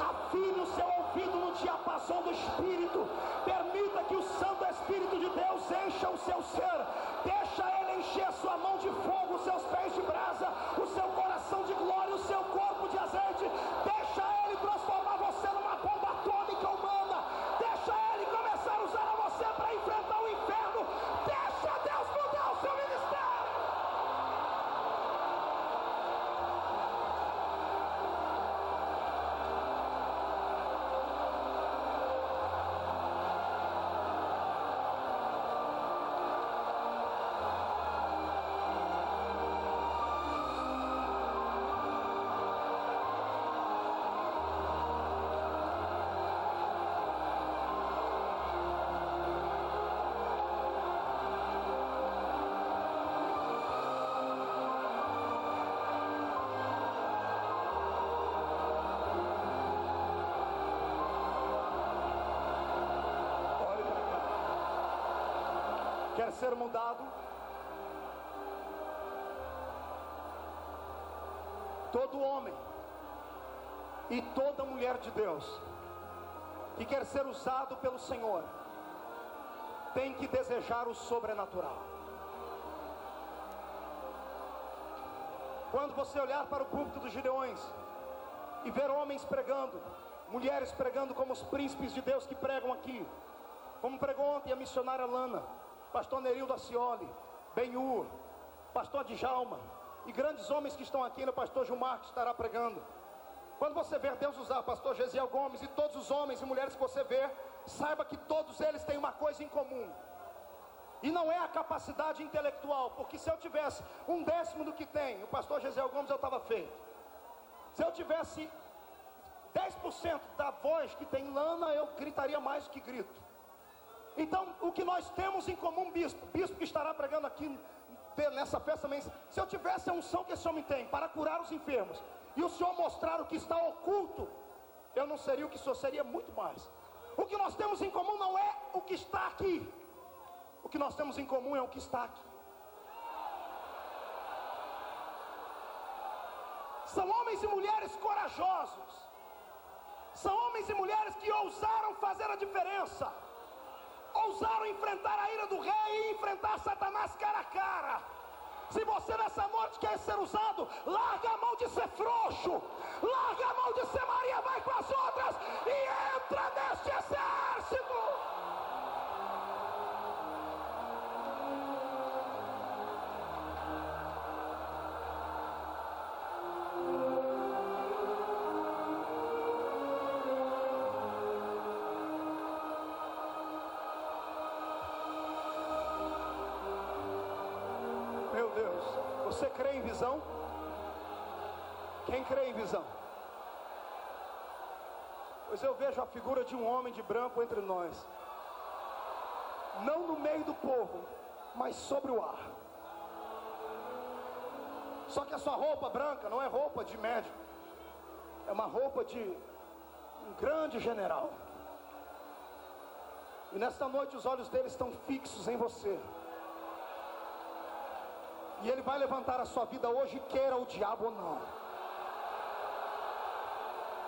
Afine o seu ouvido no diapasão do Espírito. Permita que o Santo Espírito de Deus encha o seu ser. Deixa ele encher sua mão de fogo, os seus pés de brasa, o seu coração de glória, o seu corpo de azeite. Deixa ele transformar você numa bomba atômica humana. Deixa ele começar a usar a você para enfrentar o inferno. Deixa Deus mudar o seu ministério. Quer ser mudado? Todo homem e toda mulher de Deus que quer ser usado pelo Senhor tem que desejar o sobrenatural. Quando você olhar para o púlpito dos Gideões, e ver homens pregando, mulheres pregando como os príncipes de Deus que pregam aqui, como pregou ontem a missionária Lana, pastor Nerildo Acioli, Benhur, pastor Djalma, e grandes homens que estão aqui, o pastor Gilmar que estará pregando. Quando você ver Deus usar pastor Gesiel Gomes e todos os homens e mulheres que você vê, saiba que todos eles têm uma coisa em comum, e não é a capacidade intelectual, porque se eu tivesse 1/10 do que tem o pastor Gesiel Gomes, eu estava feito. Se eu tivesse 10% da voz que tem Lana, eu gritaria mais do que grito. Então, o que nós temos em comum, bispo que estará pregando aqui nessa festa também, se eu tivesse a unção que esse homem tem para curar os enfermos, e o Senhor mostrar o que está oculto, eu não seria o que sou, seria muito mais. O que nós temos em comum não é o que está aqui, o que nós temos em comum é o que está aqui. São homens e mulheres corajosos, são homens e mulheres que ousaram fazer a diferença, ousaram enfrentar a ira do rei e enfrentar Satanás cara a cara. Se você nessa noite quer ser usado, larga a mão de ser frouxo, larga a mão de ser Maria, vai com as outras e entra neste exército. Meu Deus, você crê em visão? Quem crê em visão? Pois eu vejo a figura de um homem de branco entre nós, não no meio do povo, mas sobre o ar. Só que a sua roupa branca não é roupa de médico, é uma roupa de um grande general. E nesta noite os olhos dele estão fixos em você. E ele vai levantar a sua vida hoje, queira o diabo ou não.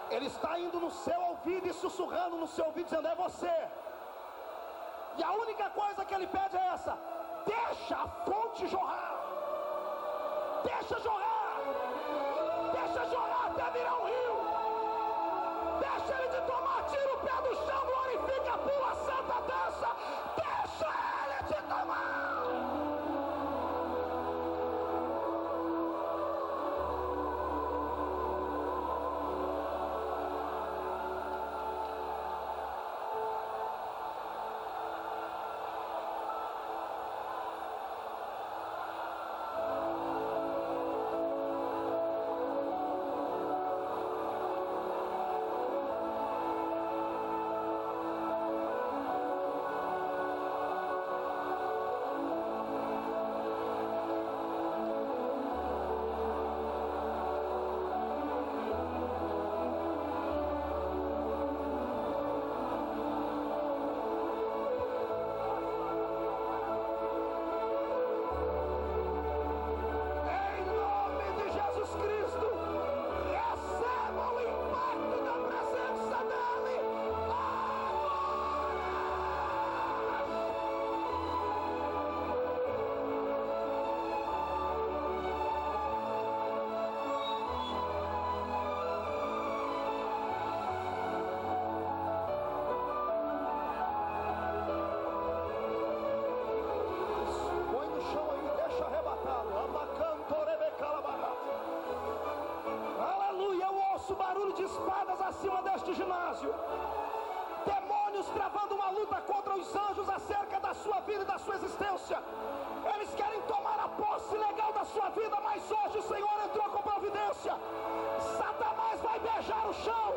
Ele está indo no seu ouvido e sussurrando no seu ouvido, dizendo: é você. E a única coisa que ele pede é essa: deixa a fonte jorrar. Deixa jorrar. Deixa jorrar até virar um rio. Deixa ele te tomar, tira o pé do chão, glorifica, pula, santa, dança. Deixa ele te tomar. Acima deste ginásio, demônios travando uma luta contra os anjos acerca da sua vida e da sua existência. Eles querem tomar a posse legal da sua vida, mas hoje o Senhor entrou com providência. Satanás vai beijar o chão.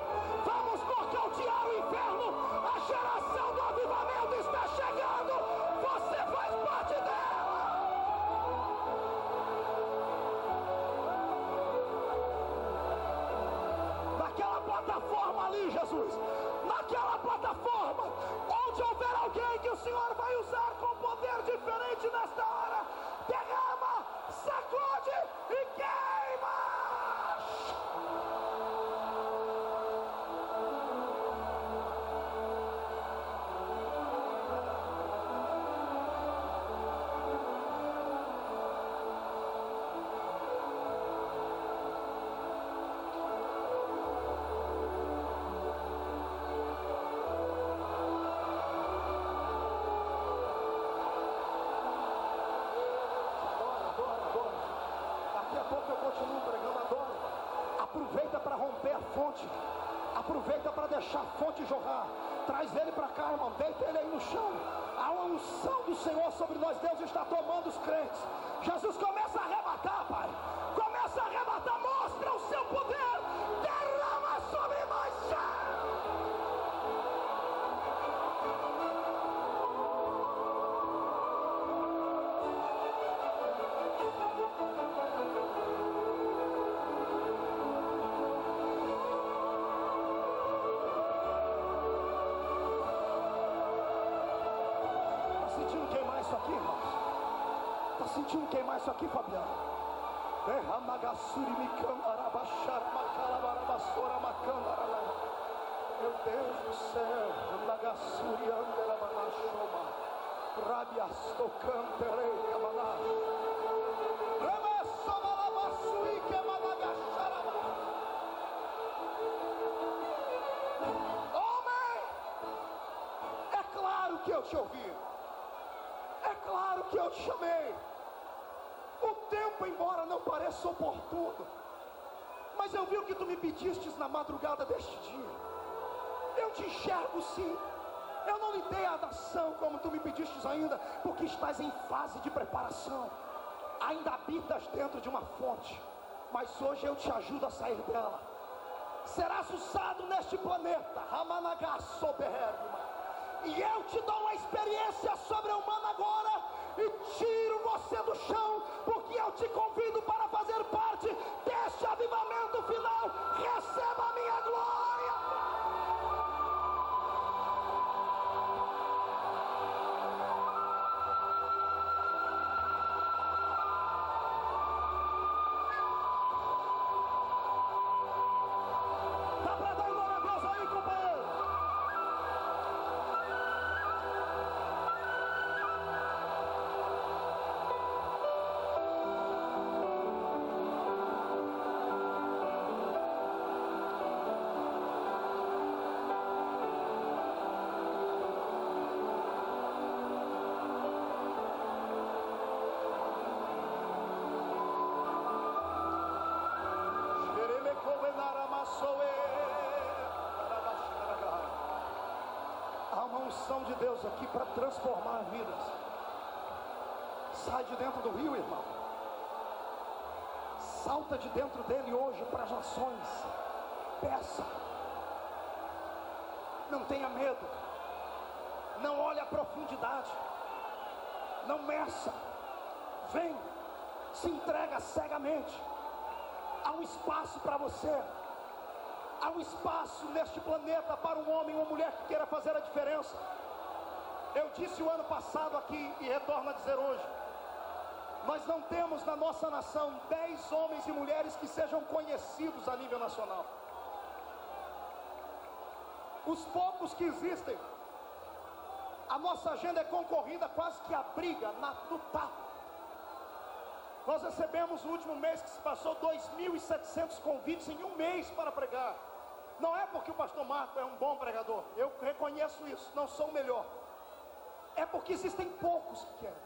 Vamos nocautear o inferno. A geração do avivamento está chegando. Você faz parte dela. Plataforma ali, Jesus, naquela plataforma, onde houver alguém que o Senhor vai usar com poder diferente nesta hora, derrama, sacode e queima. Aproveita para deixar a fonte jorrar. Traz ele para cá, irmão. Deita ele aí no chão. Há uma unção do Senhor sobre nós. Deus está tomando os crentes. Jesus, começa a arrebatar, Pai. Começa a arrebatar. Mostra o seu poder. Derrama sobre nós. Sentindo queimar isso aqui, Fabiano? Meu Deus do céu, homem, é claro que eu te ouvi, é claro que eu te chamei. O tempo, embora não pareça oportuno, mas eu vi o que tu me pedistes na madrugada deste dia. Eu te enxergo sim. Eu não lhe dei a nação como tu me pedistes ainda, porque estás em fase de preparação. Ainda habitas dentro de uma fonte, mas hoje eu te ajudo a sair dela. Serás usado neste planeta, e eu te dou uma experiência sobre-humana agora, e tiro você do chão, porque eu te convido para fazer parte deste avivamento final. Receba a minha glória. Dá para dar glória a Deus aí, companheiro? Há uma unção de Deus aqui para transformar vidas. Sai de dentro do rio, irmão. Salta de dentro dele hoje para as nações. Peça. Não tenha medo. Não olhe a profundidade. Não meça. Vem. Se entrega cegamente. Há um espaço para você. Há um espaço neste planeta para um homem ou uma mulher que queira fazer a diferença. Eu disse o ano passado aqui e retorno a dizer hoje: nós não temos na nossa nação 10 homens e mulheres que sejam conhecidos a nível nacional. Os poucos que existem, a nossa agenda é concorrida quase que a briga no taco. Nós recebemos no último mês que se passou 2.700 convites em um mês para pregar. Não é porque o pastor Marco é um bom pregador, eu reconheço isso, não sou o melhor. É porque existem poucos que querem.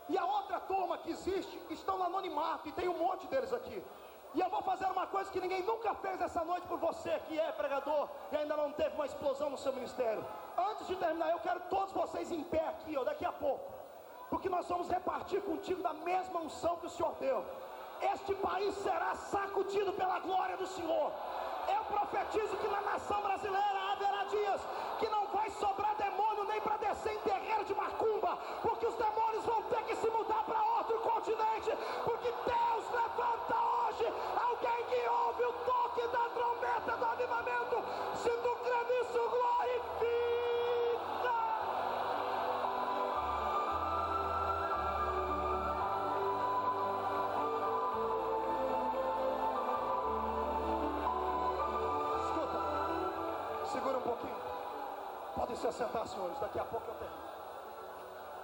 E a outra turma que existe, estão no anonimato, e tem um monte deles aqui. E eu vou fazer uma coisa que ninguém nunca fez essa noite por você, que é pregador, e ainda não teve uma explosão no seu ministério. Antes de terminar, eu quero todos vocês em pé aqui, daqui a pouco. Porque nós vamos repartir contigo da mesma unção que o Senhor deu. Este país será sacudido pela glória do Senhor. Eu profetizo que na nação brasileira haverá dias que não vai sobrar demônio nem para descer em terreiro de macumba, porque os demônios vão ter que se mudar para outro continente, porque Deus levanta hoje alguém que ouve o toque da trombeta do avivamento. Se tu crê nisso, glorifica. Segura um pouquinho. Podem se assentar, senhores. Daqui a pouco eu termino.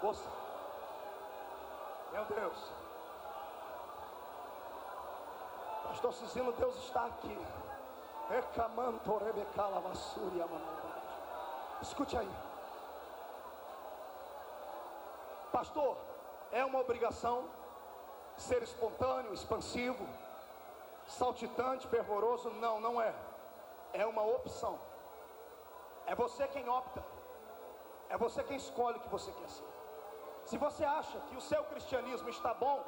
Ouça. Meu Deus. Pastor Cicino, Deus está aqui. Escute aí. Pastor, é uma obrigação ser espontâneo, expansivo, saltitante, fervoroso? Não, não é. é uma opção. É você quem opta. É você quem escolhe o que você quer ser. Se você acha que o seu cristianismo está bom,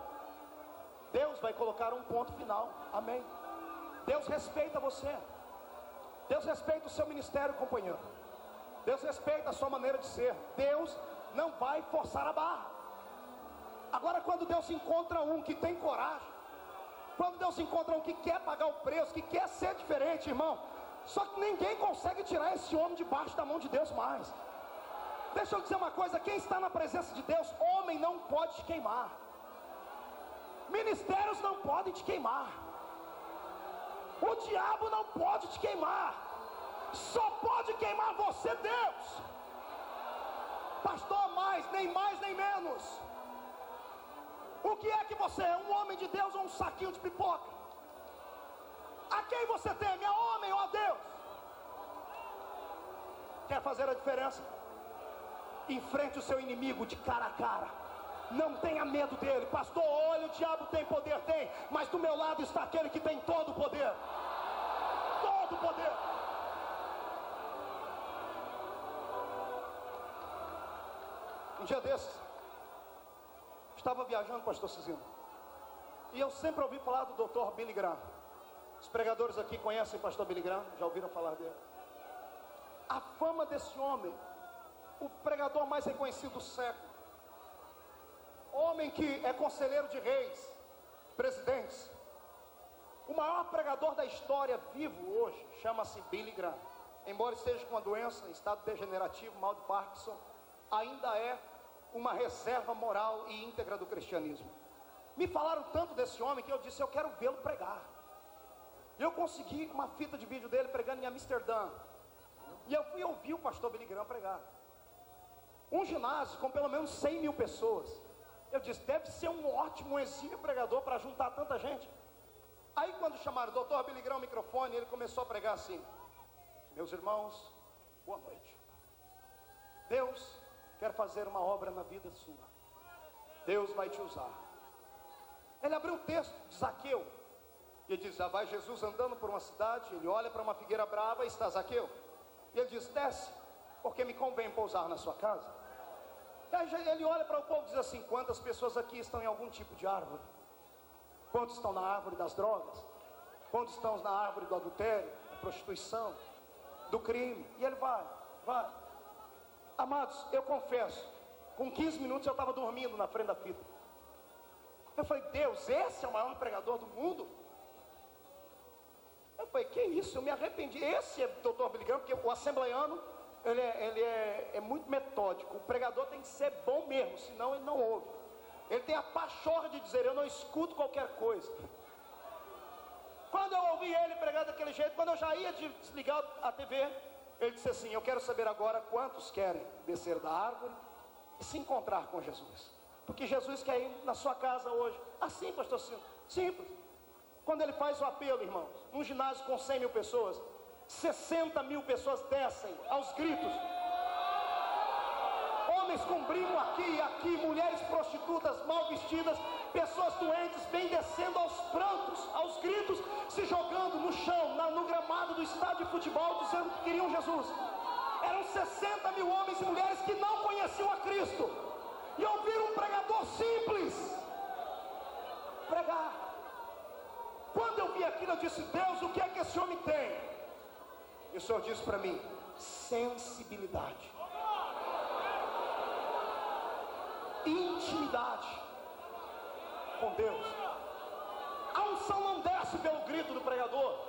Deus vai colocar um ponto final. Amém. Deus respeita você. Deus respeita o seu ministério, companheiro. Deus respeita a sua maneira de ser. Deus não vai forçar a barra. Agora, quando Deus encontra um que tem coragem, quando Deus encontra um que quer pagar o preço, que quer ser diferente, irmão, só que ninguém consegue tirar esse homem debaixo da mão de Deus mais. Deixa eu dizer uma coisa: quem está na presença de Deus, homem não pode te queimar, ministérios não podem te queimar, o diabo não pode te queimar, só pode queimar você, Deus. Pastor, mais nem menos. O que é que você é? Um homem de Deus ou um saquinho de pipoca? A quem você teme? A homem ou a Deus? Quer fazer a diferença? Enfrente o seu inimigo de cara a cara. Não tenha medo dele. Pastor, olha, o diabo tem poder, tem, mas do meu lado está aquele que tem todo o poder. Todo o poder. Um dia desses, estava viajando, pastor Cizinho, e eu sempre ouvi falar do Dr. Billy Graham. Os pregadores aqui conhecem o pastor Billy Graham? Já ouviram falar dele? A fama desse homem, o pregador mais reconhecido do século, homem que é conselheiro de reis, presidentes, o maior pregador da história vivo hoje, chama-se Billy Graham. Embora esteja com uma doença, estado degenerativo, mal de Parkinson, ainda é uma reserva moral e íntegra do cristianismo. Me falaram tanto desse homem que eu disse: eu quero vê-lo pregar. E eu consegui uma fita de vídeo dele pregando em Amsterdã, e eu fui ouvir o pastor Billy Graham pregar. Um ginásio com pelo menos 100 mil pessoas. Eu disse: deve ser um ótimo, um exímio pregador para juntar tanta gente. Aí quando chamaram o Dr. Billy Graham ao microfone, ele começou a pregar assim: meus irmãos, boa noite. Deus quer fazer uma obra na vida sua. Deus vai te usar. Ele abriu um texto de Zaqueu, e ele diz: vai Jesus andando por uma cidade, ele olha para uma figueira brava e está Zaqueu. E ele diz: desce, porque me convém pousar na sua casa. E aí ele olha para o povo e diz assim: quantas pessoas aqui estão em algum tipo de árvore? Quantos estão na árvore das drogas? Quantos estão na árvore do adultério, da prostituição, do crime? E ele vai. Amados, eu confesso, com 15 minutos eu estava dormindo na frente da fita. Eu falei: Deus, esse é o maior pregador do mundo? Eu falei: que isso? Eu me arrependi. Esse é o Dr. Billy Graham, porque o assembleiano, ele é muito metódico. O pregador tem que ser bom mesmo, senão ele não ouve. Ele tem a pachorra de dizer: eu não escuto qualquer coisa. Quando eu ouvi ele pregar daquele jeito, quando eu já ia desligar a TV, ele disse assim: eu quero saber agora quantos querem descer da árvore e se encontrar com Jesus. Porque Jesus quer ir na sua casa hoje. Assim, pastor Silvio, simples. Quando ele faz o apelo, irmãos, num ginásio com 100 mil pessoas, 60 mil pessoas descem aos gritos. Homens com brinco aqui e aqui, mulheres prostitutas, mal vestidas, pessoas doentes, vêm descendo aos prantos, aos gritos, se jogando no chão, no gramado do estádio de futebol, dizendo que queriam Jesus. Eram 60 mil homens e mulheres que não conheciam a Cristo, e ouviram um pregador simples pregar. Quando eu vi aquilo, eu disse: Deus, o que é que esse homem tem? E o Senhor disse para mim: sensibilidade, intimidade com Deus. A unção não desce pelo grito do pregador,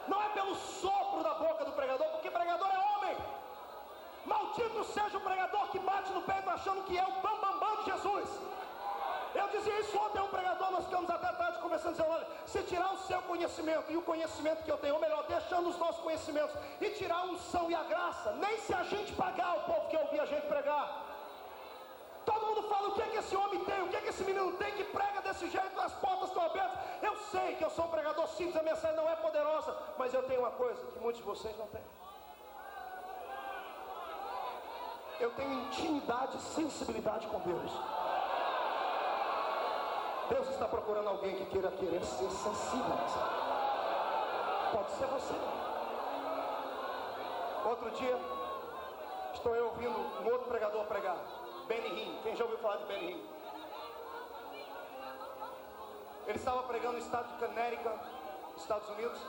não é pelo sopro da boca do pregador, porque pregador é homem. Maldito seja o pregador que bate no peito achando que é o bambambam de Jesus. Eu dizia isso ontem a um pregador, nós ficamos até tarde conversando, dizendo: olha, se tirar o seu conhecimento e o conhecimento que eu tenho, ou melhor, deixando os nossos conhecimentos e tirar a unção e a graça, nem se a gente pagar o povo que ouvir a gente pregar. Todo mundo fala: o que é que esse homem tem, o que é que esse menino tem que prega desse jeito, as portas estão abertas. Eu sei que eu sou um pregador simples, a mensagem não é poderosa, mas eu tenho uma coisa que muitos de vocês não têm. Eu tenho intimidade e sensibilidade com Deus. Deus está procurando alguém que queira ser sensível. Pode ser você. Outro dia, estou eu ouvindo um outro pregador pregar, Benny Hinn. Quem já ouviu falar de Benny Hinn? Ele estava pregando no estado de Connecticut, Estados Unidos.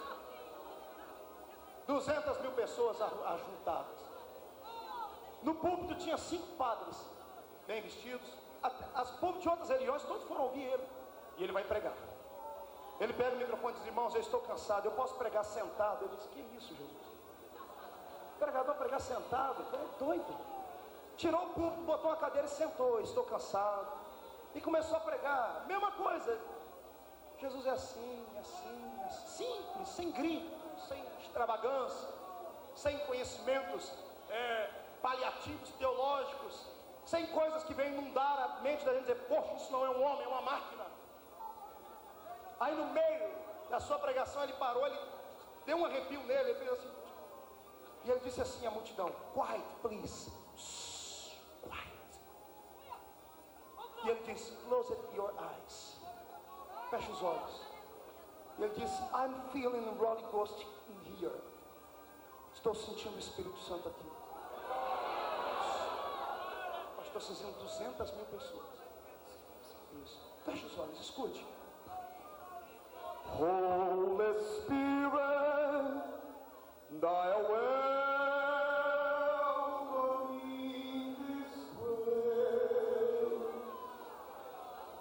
200 mil pessoas ajuntadas. No púlpito tinha 5 padres, bem vestidos. As púlpitos de outras religiões, todos foram ouvir ele. E ele vai pregar. Ele pega o microfone e diz: irmãos, eu estou cansado, eu posso pregar sentado? Ele diz: que isso, Jesus? O pregador pregar sentado? É doido. Tirou o púlpito, botou uma cadeira e sentou. Estou cansado. E começou a pregar, mesma coisa. Jesus é assim, assim, assim. Simples, sem grito, sem extravagância, sem conhecimentos paliativos teológicos, sem coisas que vêm inundar a mente da gente, dizer: poxa, isso não é um homem, é uma máquina. Aí no meio da sua pregação ele parou, ele deu um arrepio nele, ele fez assim, e ele disse assim à multidão: quiet, please. Quiet. E ele disse: close your eyes. Feche os olhos. E ele disse: I'm feeling the Holy Ghost in here. Estou sentindo o Espírito Santo aqui. Estou sentindo 200 mil pessoas. Isso. Feche os olhos, escute. Holy Spirit, thy welcome in this way.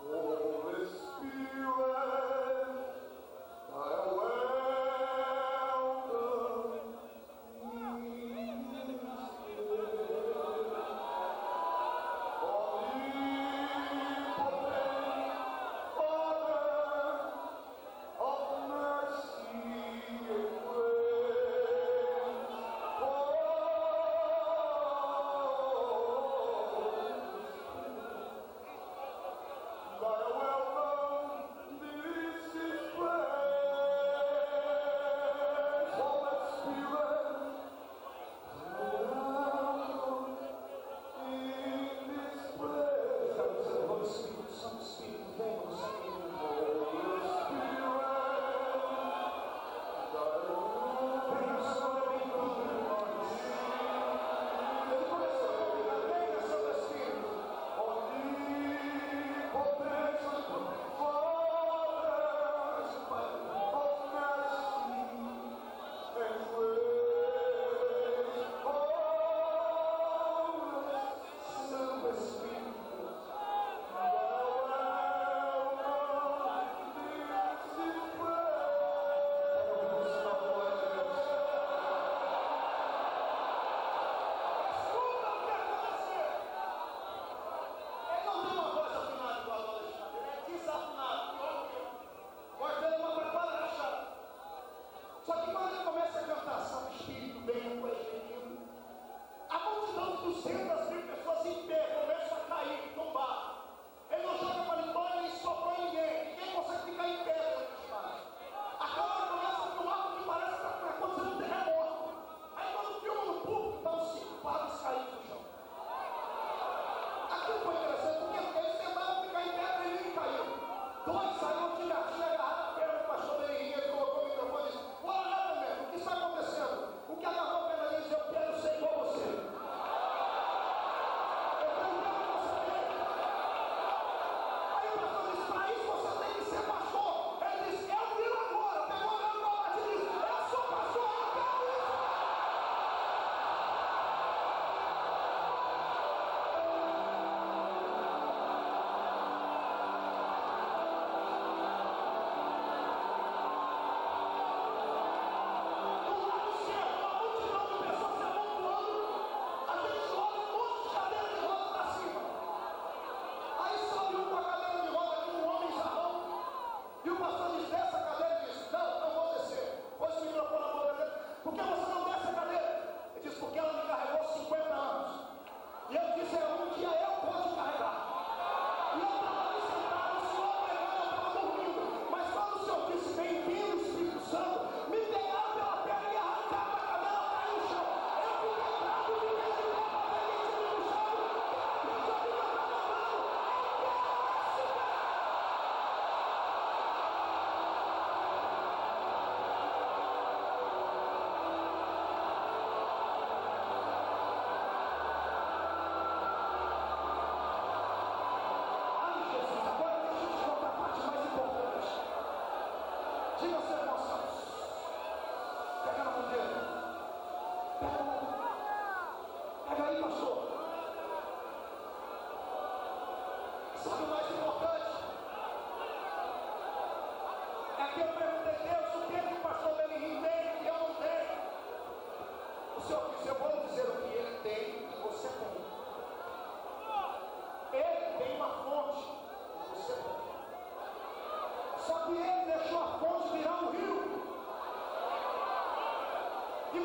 Holy Spirit, thy welcome in this way.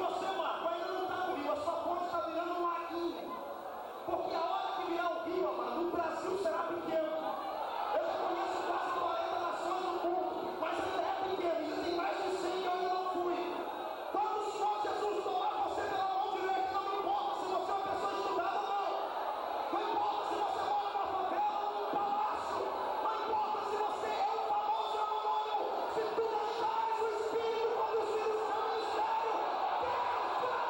você, Marco, ainda não está no rio, a sua fonte está virando um laguinho. Porque a hora que virar o rio, amado, o Brasil será pequeno. Eu já conheço quase 40 nações no mundo, mas ainda é pequeno. Existem mais de 100 que eu ainda não fui. Quando o Senhor Jesus tomar você pela mão direita, não importa se você é uma pessoa estudada ou não. Não importa se você mora numa favela ou num palácio. Não importa se você é um famoso ou anônimo. Se tu deixares o Espírito conduzir o seu ministério, Deus fará.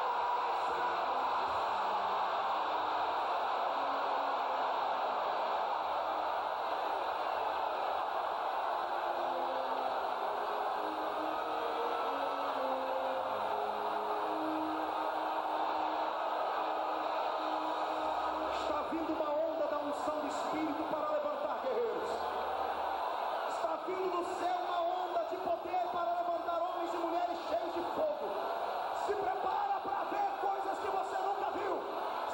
Está vindo uma onda da unção do Espírito para levantar guerreiros. Está vindo do céu uma onda de poder para levantar homens e mulheres cheios de fogo. Se prepara para ver coisas que você nunca viu,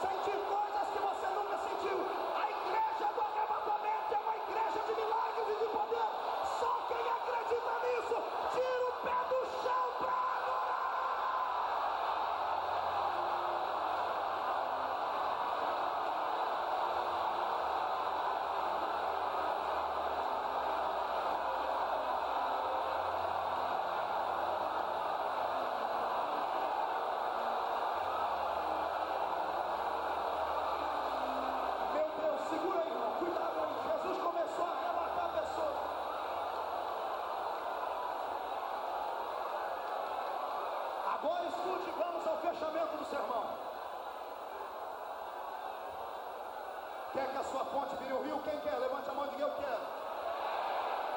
sentir coisas que você nunca sentiu. A igreja do arrebatamento é uma igreja de milagres e de poder. Só quem acredita nisso, tira o pé do chão para adorar. Meu Deus, segura aí, irmão. Cuidado aí. Jesus começou a arrebatar pessoas. Agora escute, vamos ao fechamento do sermão. Quer que a sua fonte vire o rio? Quem quer? Levante a mão e diga: eu quero.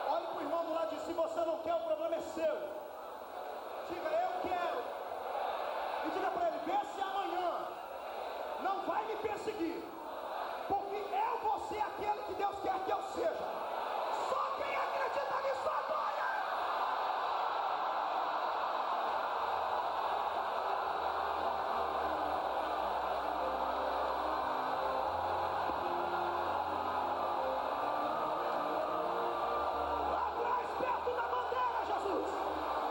Olhe para o irmão do lado e diz: se você não quer, o problema é seu. Diga: eu quero. E diga para ele: vê se amanhã não vai me perseguir. Porque eu vou ser aquele que Deus quer que eu seja. Só quem acredita nisso adora. Lá atrás, perto da bandeira, Jesus,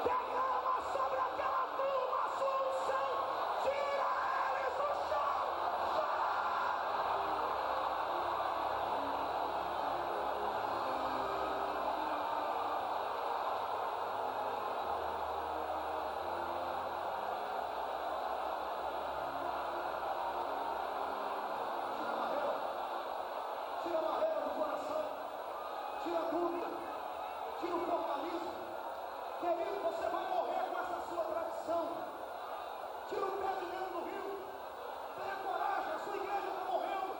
derrama sobre aquela turma a sua unção. Tira eles do chão. Tira a barreira do coração, tira a dúvida, tira o formalismo. Querido, você vai morrer com essa sua tradição. Tira o pé de dentro do rio. Tenha coragem, a sua igreja está morrendo.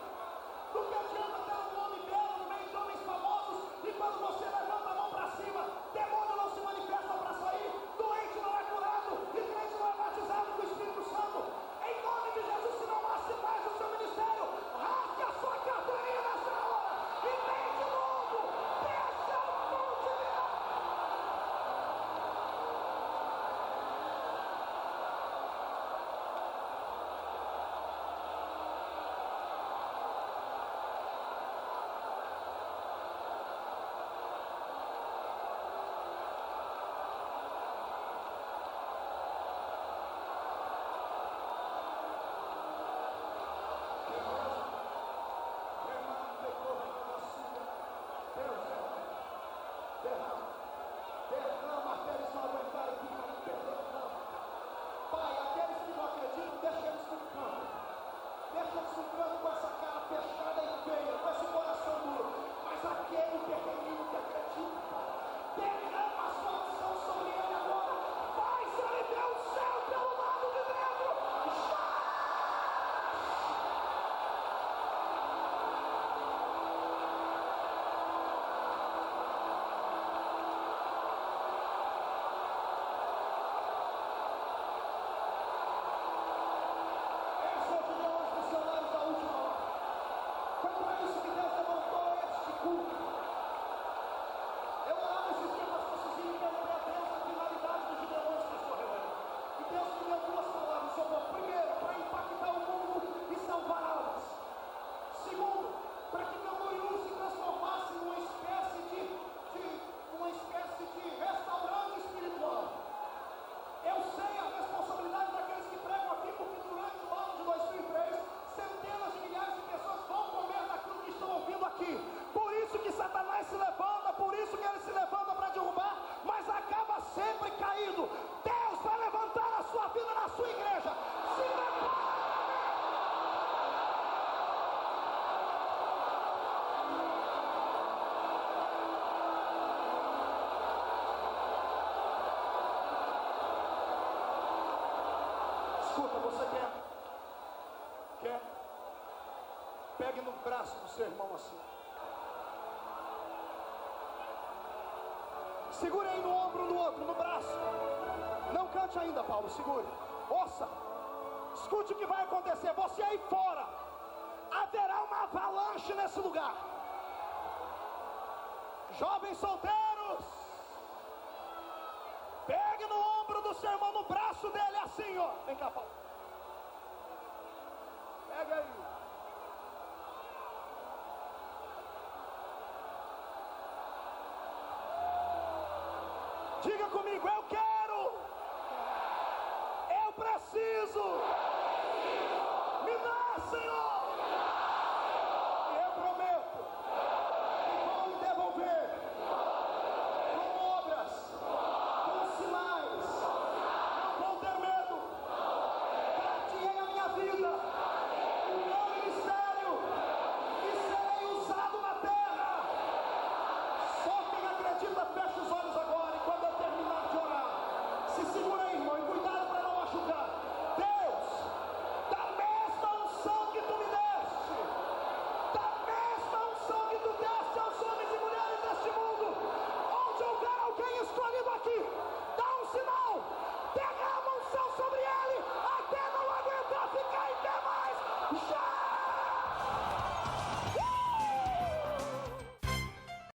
Do que adianta ter um nome belo no meio de homens famosos e quando você levanta a mão para cima, demônio não se manifesta para sair, doente não é curado e crente não é batizado com o Espírito Santo. Em nome de Jesus, se não há sinais do seu ministério, rasgue a sua carteirinha nessa hora e vem de novo. Deixa o monte virar. Pegue no braço do seu irmão assim. Segure aí no ombro do outro, no braço. Não cante ainda, Paulo, segure. Ouça, escute o que vai acontecer. Você aí fora, haverá uma avalanche nesse lugar. Jovens solteiros, pegue no ombro do seu irmão, no braço dele assim, ó. Vem cá, Paulo. Pega aí. Diga comigo, eu